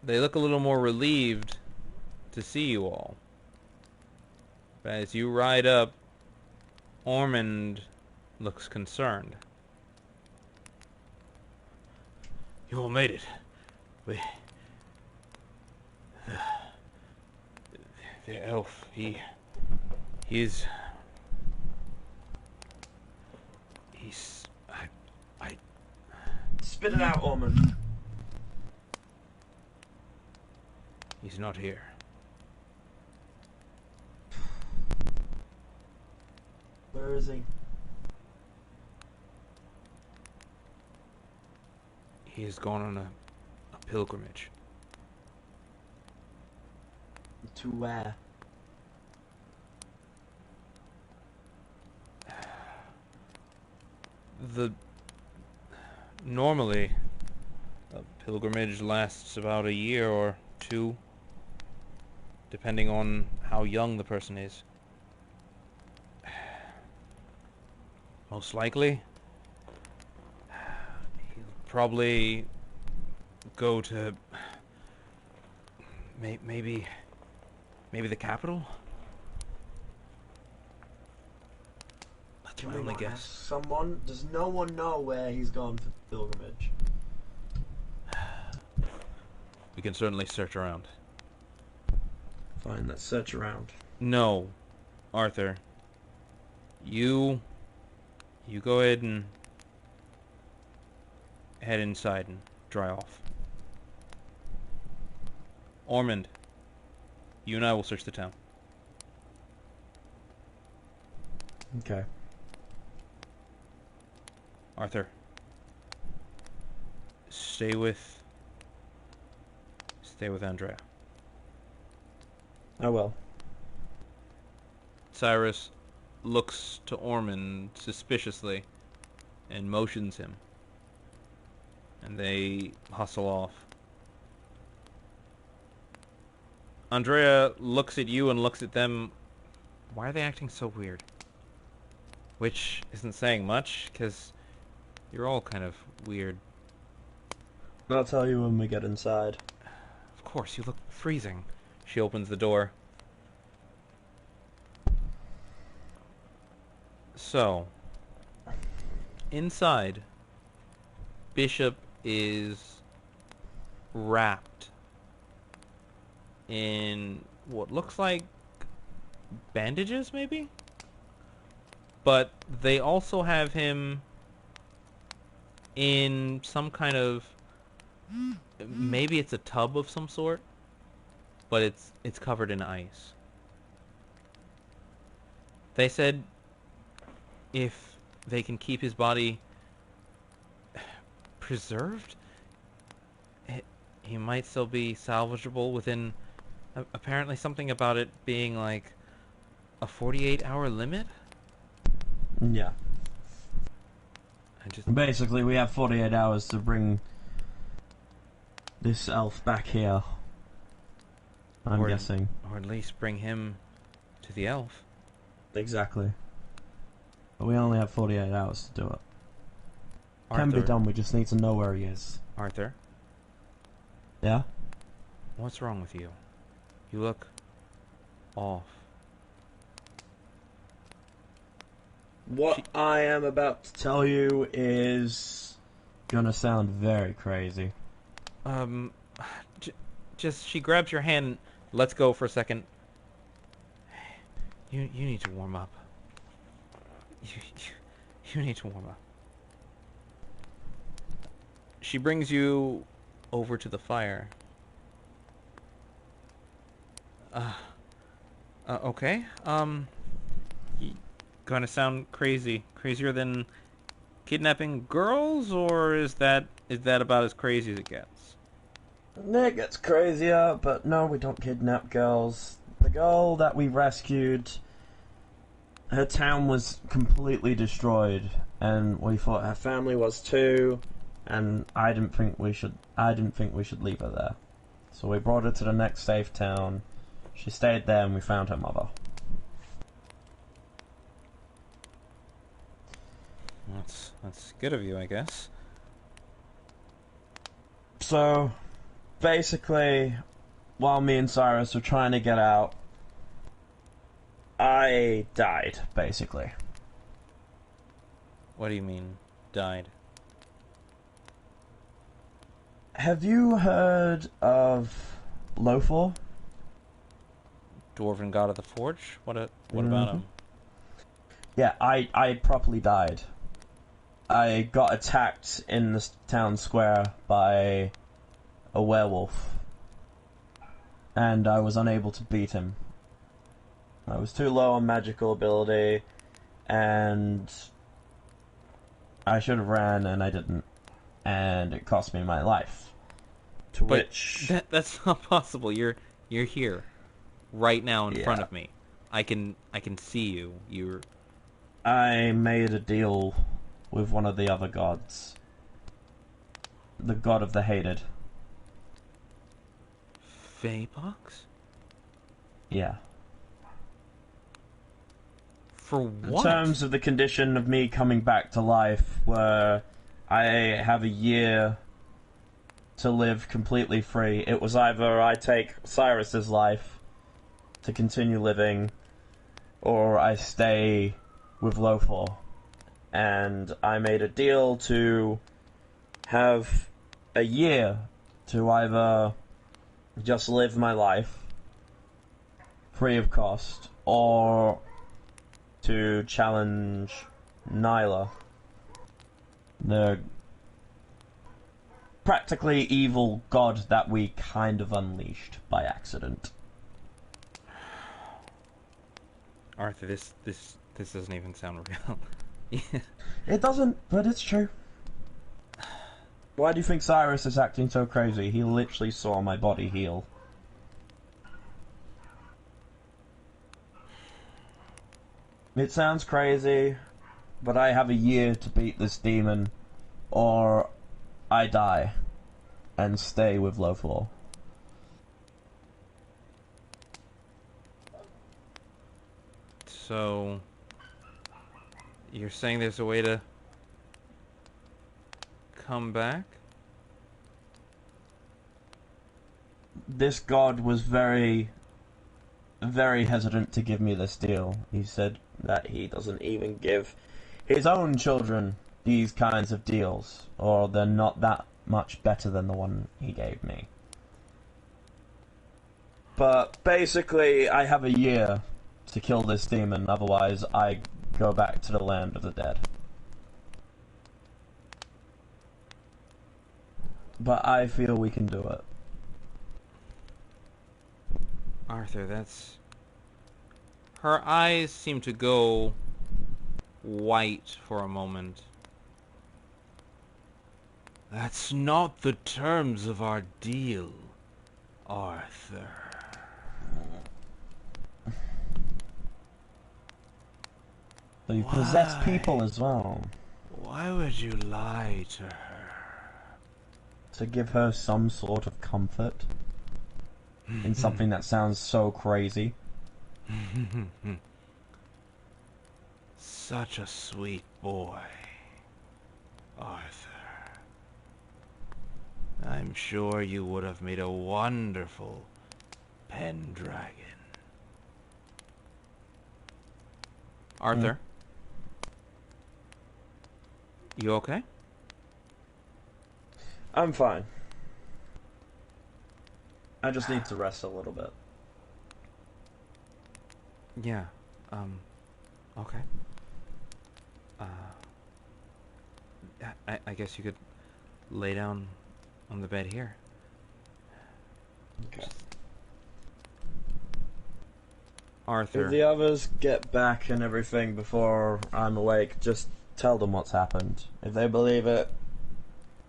They look a little more relieved to see you all. But as you ride up, Ormond looks concerned. You all made it. The elf, he's Spit it out, Ormond. he's not here. Where is he? He has gone on a pilgrimage. To where? Normally, a pilgrimage lasts about a year or two, depending on how young the person is. Most likely, he'll probably go to maybe the capital. That's my only guess. Someone? Does no one know where he's gone for pilgrimage? We can certainly search around. Fine, let's search around. No, Arthur. You go ahead and head inside and dry off. Ormond, you and I will search the town. Okay. Arthur, stay with Andrea. I will. Cyrus looks to Ormond suspiciously and motions him. And they hustle off. Andrea looks at you and looks at them. Why are they acting so weird? Which isn't saying much, because you're all kind of weird. I'll tell you when we get inside. Of course, you look freezing. She opens the door. So, inside, Bishop is wrapped in what looks like bandages, maybe? But they also have him in some kind of... maybe it's a tub of some sort, but it's covered in ice. They said if they can keep his body preserved, he might still be salvageable within... apparently something about it being like a 48-hour limit? Yeah. I just... Basically, we have 48 hours to bring this elf back here. I'm guessing. Or at least bring him to the elf. Exactly. But we only have 48 hours to do it. Can be Arthur, done, we just need to know where he is. Arthur, Yeah? what's wrong with you? You look off. What I am about to tell you is gonna sound very crazy. Just she grabs your hand. Let's go for a second. You need to warm up. You need to warm up. She brings you over to the fire. Okay. Gonna sound crazy. Crazier than kidnapping girls, or is that about as crazy as it gets? It gets crazier, but no, we don't kidnap girls. The girl that we rescued, her town was completely destroyed, and we thought her family was too, and I didn't think we should leave her there. So we brought her to the next safe town. She stayed there, and we found her mother. That's good of you, I guess. So, basically, while me and Cyrus were trying to get out, I died, basically. What do you mean, died? Have you heard of Lothar? Dwarven god of the forge? What about him? Yeah, I properly died. I got attacked in the town square by a werewolf, and I was unable to beat him. I was too low on magical ability, and I should have ran, and I didn't, and it cost me my life. That's not possible. You're here, right now in front of me. I can see you. I made a deal with one of the other gods. The god of the hated. Feypox? Yeah. For what? In terms of the condition of me coming back to life, where I have a year to live completely free, it was either I take Cyrus's life to continue living, or I stay with Lothar. And I made a deal to have a year to either just live my life free of cost, or to challenge Nyla, the practically evil god that we kind of unleashed by accident. Arthur, this doesn't even sound real. It doesn't, but it's true. Why do you think Cyrus is acting so crazy? He literally saw my body heal. It sounds crazy, but I have a year to beat this demon, or I die and stay with Lothar. So, you're saying there's a way to come back? This god was very hesitant to give me this deal. He said that he doesn't even give his own children these kinds of deals, or they're not that much better than the one he gave me. But basically, I have a year to kill this demon, otherwise I go back to the land of the dead. But I feel we can do it. Arthur, that's... Her eyes seem to go white for a moment. That's not the terms of our deal, Arthur. So you possess people as well. Why would you lie to her? To give her some sort of comfort in something that sounds so crazy. Such a sweet boy, Arthur. I'm sure you would have made a wonderful Pendragon. Arthur? You okay? I'm fine. I just need to rest a little bit. Yeah. Okay. I guess you could lay down on the bed here. Okay. Arthur. If the others get back and everything before I'm awake, just tell them what's happened. If they believe it,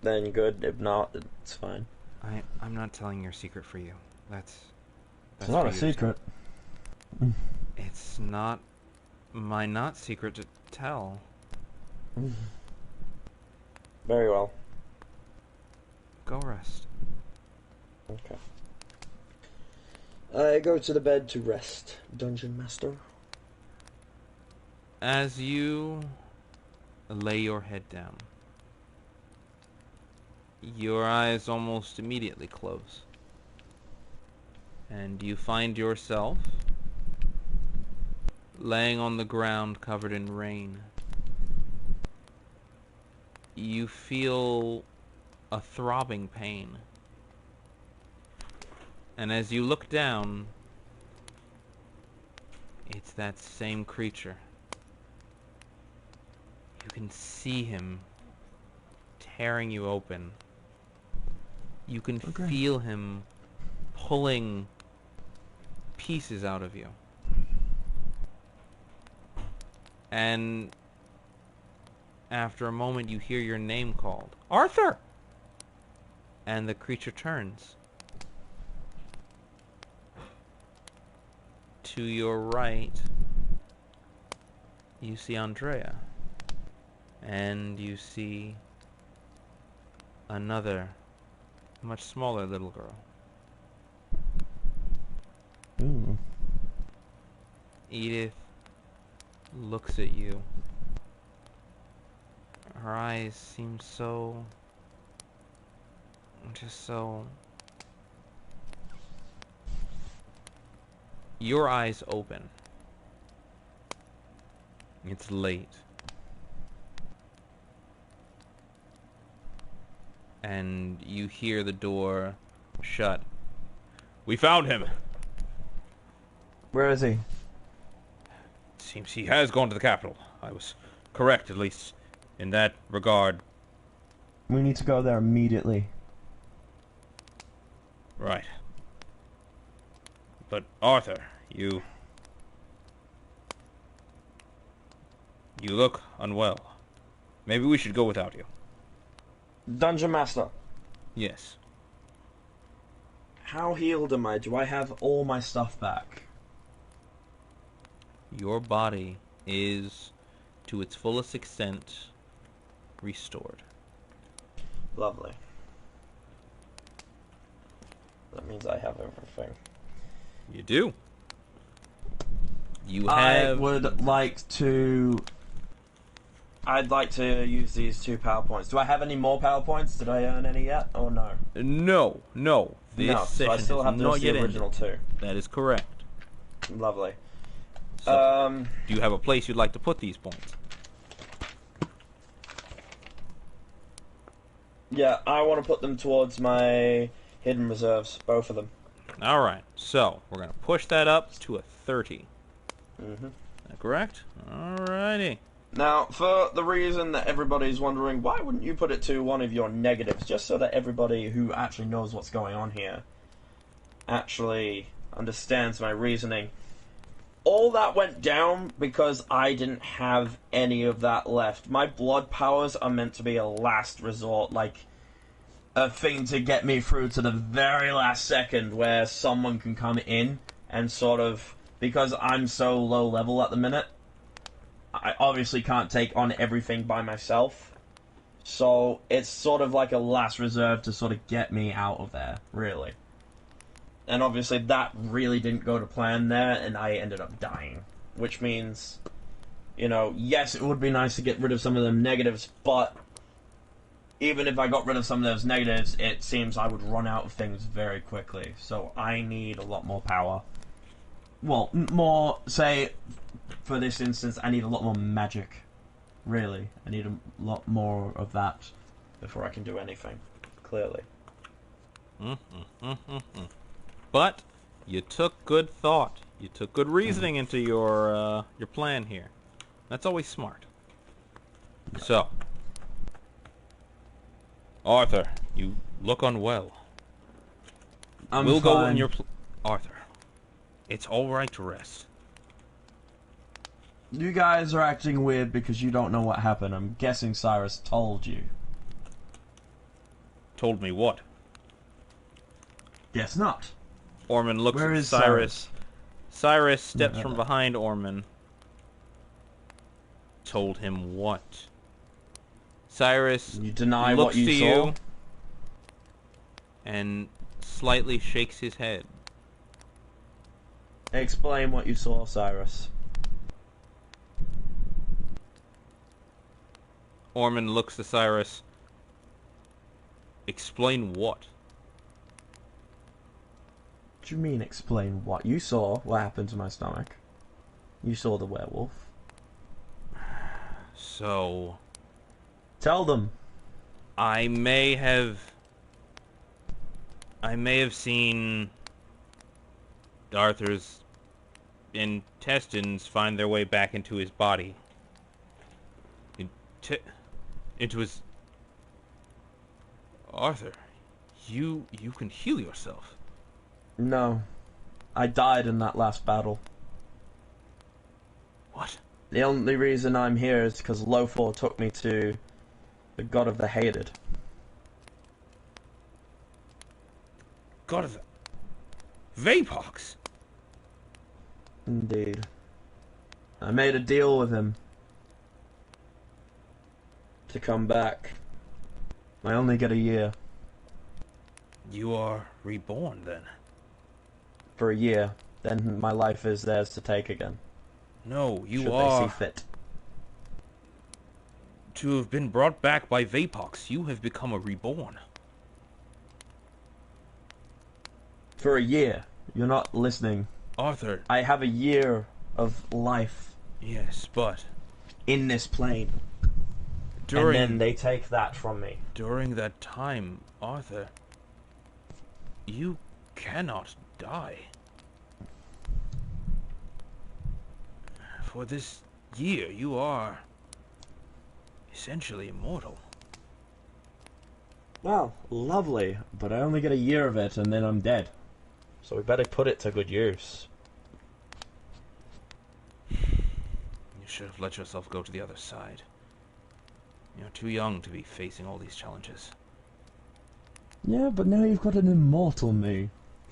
then good. If not, it's fine. I'm not telling your secret for you. That's It's not for a you to secret. tell. It's not my not secret to tell. Very well. Go rest. Okay. I go to the bed to rest, Dungeon Master. As you lay your head down, your eyes almost immediately close, and you find yourself laying on the ground covered in rain. You feel a throbbing pain, and as you look down, it's that same creature. You can see him tearing you open. You can feel him pulling pieces out of you. And after a moment you hear your name called. Arthur! And the creature turns. To your right, you see Andrea. And you see another, much smaller little girl. Ooh. Edith looks at you. Her eyes seem so... just so... Your eyes open. It's late. And you hear the door shut. We found him! Where is he? Seems he has gone to the capital. I was correct, at least, in that regard. We need to go there immediately. Right. But Arthur, you look unwell. Maybe we should go without you. Dungeon Master, Yes. how healed am I? Do I have all my stuff back? Your body is, to its fullest extent, restored. Lovely. That means I have everything. You do. You I have... would like to. I'd like to use these 2 power points. Do I have any more power points? Did I earn any yet? Or no? No. This No, session so I still has have not those yet the original ended. 2. That is correct. Lovely. So, do you have a place you'd like to put these points? Yeah, I want to put them towards my hidden reserves, both of them. Alright, so we're going to push that up to a 30. Mm-hmm. Is that correct? Alrighty. Now, for the reason that everybody's wondering, why wouldn't you put it to one of your negatives, just so that everybody who actually knows what's going on here actually understands my reasoning. All that went down because I didn't have any of that left. My blood powers are meant to be a last resort, like a thing to get me through to the very last second where someone can come in and sort of, because I'm so low level at the minute, I obviously can't take on everything by myself. So it's sort of like a last reserve to sort of get me out of there, really. And obviously that really didn't go to plan there, and I ended up dying. Which means, you know, yes, it would be nice to get rid of some of them negatives, but even if I got rid of some of those negatives, it seems I would run out of things very quickly. So I need a lot more power. Well, more, say, for this instance, I need a lot more magic. Really. I need a lot more of that. Before I can do anything, clearly. But you took good thought. You took good reasoning into your plan here. That's always smart. So, Arthur, you look unwell. We'll go in your Arthur, it's all right to rest. You guys are acting weird because you don't know what happened. I'm guessing Cyrus told you. Told me what? Guess not. Ormond looks Where at is Cyrus. Cyrus steps from behind Ormond. Told him what? Cyrus You deny looks what you to saw? you and slightly shakes his head. Explain what you saw, Cyrus. Ormond looks to Cyrus. Explain what? What do you mean, explain what? You saw what happened to my stomach. You saw the werewolf. So, Tell them. I may have seen Arthur's intestines find their way back into his body. Into his... Arthur, you can heal yourself. No. I died in that last battle. What? The only reason I'm here is because Lothar took me to the god of the hated. God of the... Vapox! Indeed. I made a deal with him To come back. I only get a year. You are reborn, then. For a year. Then my life is theirs to take again. No, you should are... they see fit. To have been brought back by Vapox, you have become a reborn. For a year. You're not listening. Arthur, I have a year of life yes, but In this plane. during and then they take that from me. during that time, Arthur, you cannot die. For this year, you are essentially immortal. Well, lovely, but I only get a year of it and then I'm dead. So we better put it to good use. You should have let yourself go to the other side. You're too young to be facing all these challenges. Yeah, but now you've got an immortal me.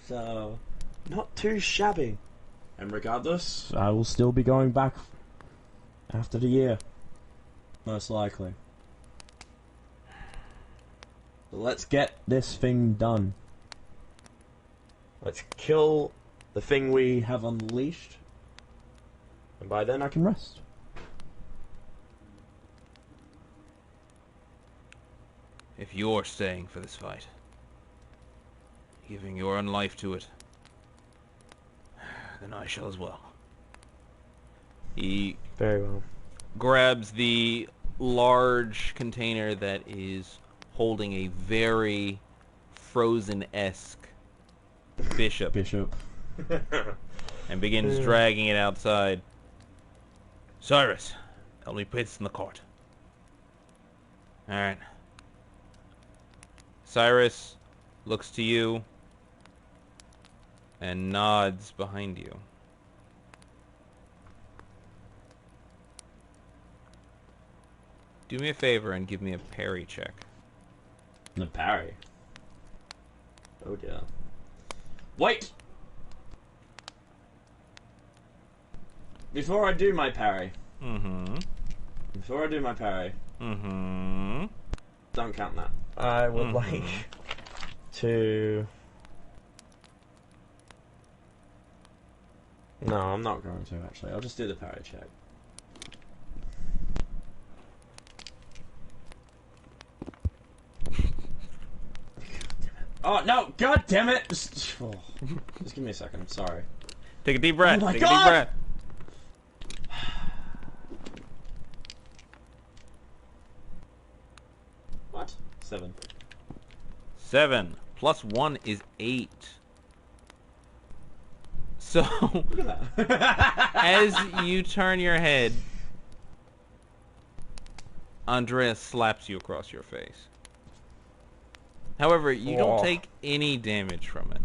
So, not too shabby. And regardless, I will still be going back after the year. Most likely. So let's get this thing done. Let's kill the thing we Have unleashed, and by then and I can rest. If you're staying for this fight, giving your own life to it, then I shall as well. He very well. grabs the large container that is holding a very Frozen-esque bishop and begins dragging it outside. Cyrus, help me put this in the cart. Alright. Cyrus looks to you and nods behind you. Do me a favor and give me a parry check. The parry. Oh dear. Wait! Before I do my parry. Mm-hmm. Mm-hmm. Don't count that. I would like to... No, I'm not going to actually. I'll just do the parry check. Oh no! God damn it! Just give me a second. I'm sorry. Take a deep breath. Oh my Take a God! deep breath. What? 7. 7 plus 1 is 8. So, Look at that. as you turn your head, Andreas slaps you across your face. However, you don't take any damage from it.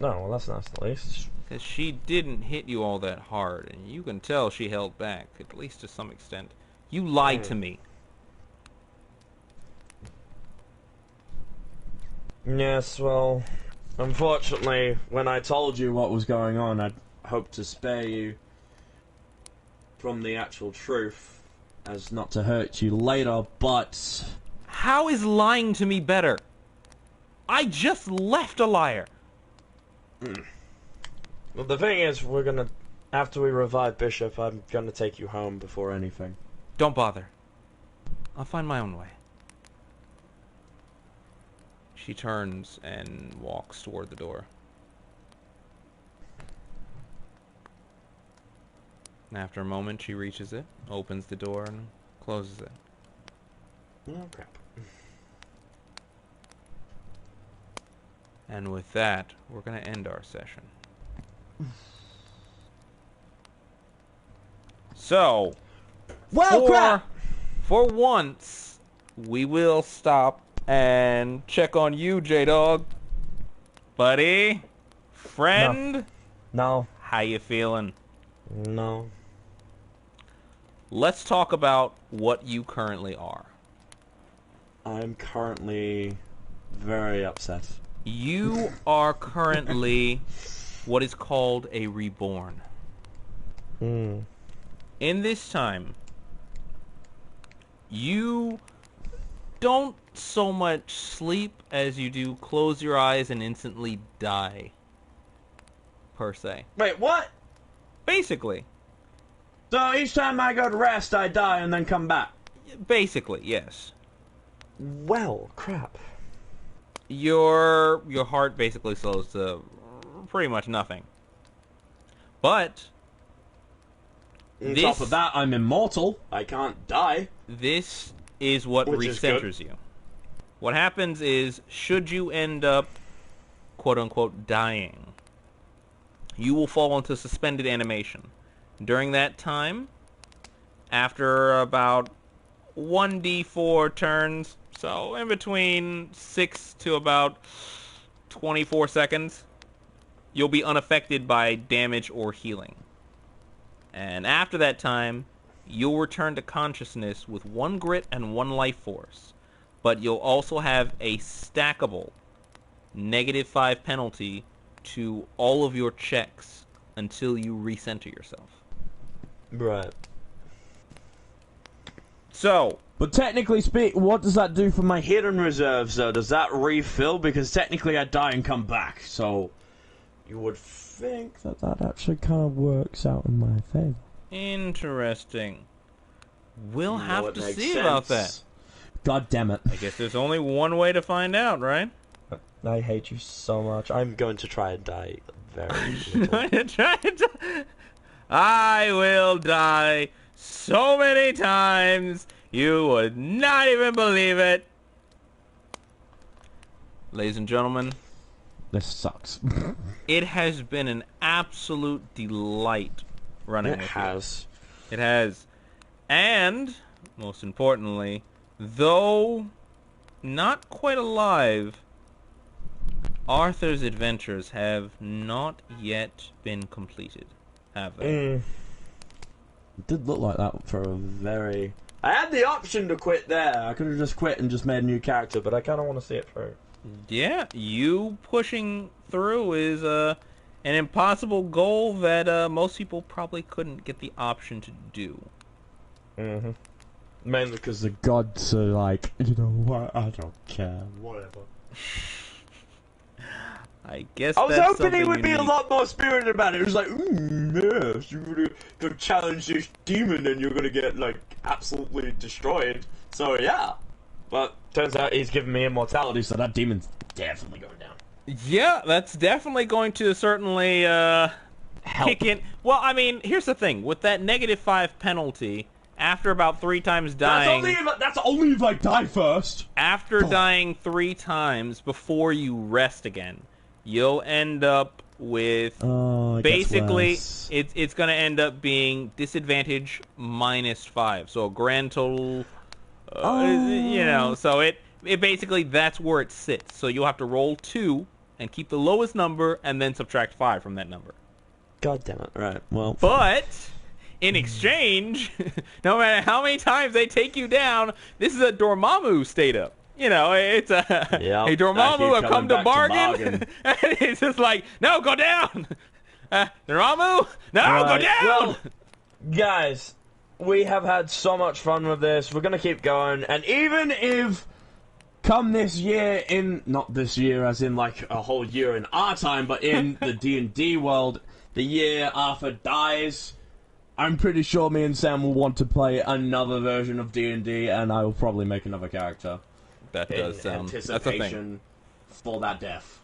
No, well that's nice at least. Because she didn't hit you all that hard, and you can tell she held back, at least to some extent. You lied to me. Yes, well, unfortunately, when I Told you what was going on. I'd hoped to spare you from the actual truth, as not to hurt you later, but... How is lying to me better? I just left a liar. Well, the thing is, we're gonna... After we revive Bishop, I'm gonna take you home before anything. Don't bother. I'll find my own way. She turns and walks toward the door. And after a moment, she reaches it, opens the door, and closes it. Oh, crap. And with that, we're going to end our session. So, Well, crap! for once, we will stop and check on you, Jdog. Buddy? Friend? No. How you feeling? No. Let's talk about what you currently are. I'm currently very upset. You are currently what is called a reborn. In this time, you don't so much sleep as you do close your eyes and instantly die, per se. Wait, what? Basically. So each time I go to rest, I die and then come back. Basically, yes. Well, crap. Your heart basically slows to pretty much nothing. But On top of that, I'm immortal. I can't die. this is what Which is recenters you. What happens is, should you end up, quote-unquote, dying, you will fall into suspended animation. During that time, after about 1d4 turns, So in between 6 to about 24 seconds, you'll be unaffected by damage or healing. And after that time, you'll return to consciousness with 1 grit and 1 life force. But you'll also have a stackable -5 penalty to all of your checks until you recenter yourself. Right. So, But technically speaking, what does that do for my hidden reserves, though? Does that refill? Because technically I die and come back, so you would think that that actually kind of works out in my favor. interesting. We'll No, have it to makes see about that. sense. God damn it. I guess there's only one way to find out, right? I hate you so much. I'm going to try and die very little. I will die so many times you would not even believe it. Ladies and gentlemen, This sucks. it has been an absolute delight running It with has. you. It has. And, most importantly, though not quite alive, Arthur's adventures have not yet been completed, have they? It did look like that for a very... I had the option to quit there. I could have just quit and just made a new character, but I kind of want to see it through. Yeah, you pushing through is an impossible goal that most people probably couldn't get the option to do. Mm-hmm. Mainly because The gods are like, you know what, I don't care. whatever. I guess I was that's hoping he something would be a unique. lot more spirited about it. It was like, yes, you're gonna go challenge this demon and you're gonna get, like, absolutely destroyed. So, yeah. But turns out he's giving me immortality, so that demon's definitely going down. Yeah, that's definitely going to certainly kick in. Well, I mean, here's the thing. With that -5 penalty, after about 3 times dying... That's only if I die first! After dying 3 times before you rest again, you'll end up with... Oh, it gets basically, worse. it's going to end up being disadvantage -5. So a grand total... you know, so it basically, that's where it sits. So you'll have to roll 2 and keep the lowest number and then subtract 5 from that number. God damn it. Right, well. But in exchange, no matter how many times they take you down, this is a Dormammu state up. You know, it's a Yep, hey, Dormammu have come coming to back to bargain. And it's just like, no, go down. Dormammu, no, go Right, down. well, guys, we have had so much fun with this. We're gonna keep going, and Even if, come this year, not this year as in like a whole year in our time, but in the D&D world, the year Arthur dies, I'm pretty sure me and Sam will want to play another version of D&D, and I will probably make another character. That In does sound. That's a thing. anticipation for that death.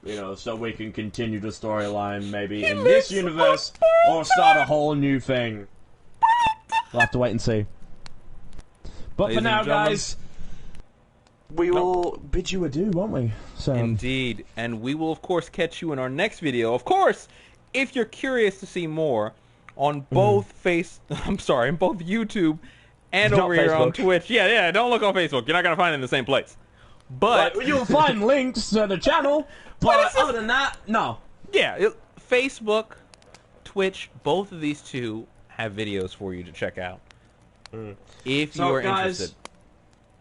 You know, so we can continue the storyline maybe in this universe, or start a whole new thing. We'll have to wait and see. But Ladies for and now, gentlemen, guys, we will. bid you adieu, won't we? So, Indeed, and we will of course catch you in our next video. Of course, if you're curious to see more on both on both YouTube and Not over here on Facebook. Twitch. Yeah, don't look on Facebook. You're not gonna find it in the same place. But But you'll find links to the channel. But other than that, no. yeah, Facebook, Twitch, both of these two have videos for you to check out. If So, you are guys, interested.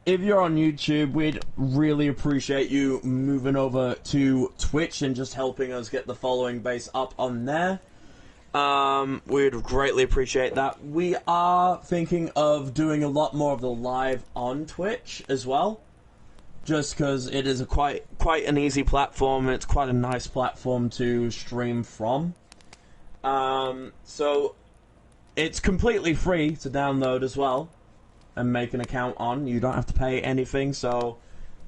if you're on YouTube, we'd really appreciate you moving over to Twitch and just helping us get the following base up on there. We'd greatly appreciate that. We are thinking of doing a lot more of the live on Twitch as well. Just because it is a quite an easy platform, and it's quite a nice platform to stream from. So it's completely free to download as well and make an account on. You don't have to pay anything, so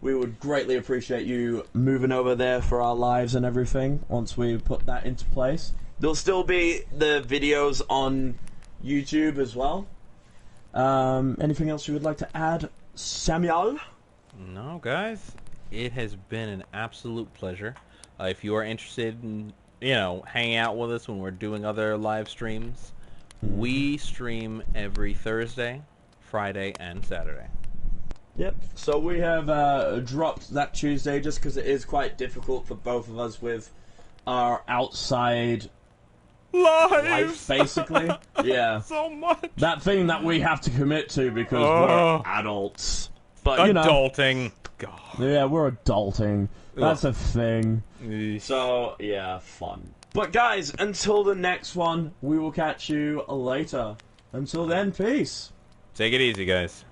we would greatly appreciate you moving over there for our lives and everything once we put that into place. There'll still be the videos on YouTube as well. Anything else you would like to add, Samuel? No, guys, it has been an absolute pleasure. If you are interested in, hanging out with us when we're doing other live streams, we stream every Thursday, Friday, and Saturday. Yep. So we have dropped that Tuesday just because it is quite difficult for both of us with our outside life, basically. Yeah. So much. That thing that we have to commit to because we're adults. But you know, Adulting. God. yeah, we're adulting. That's Ugh. a thing. Eesh. So yeah, fun. But guys, until the next one, we will catch you later. Until then, peace. Take it easy, guys.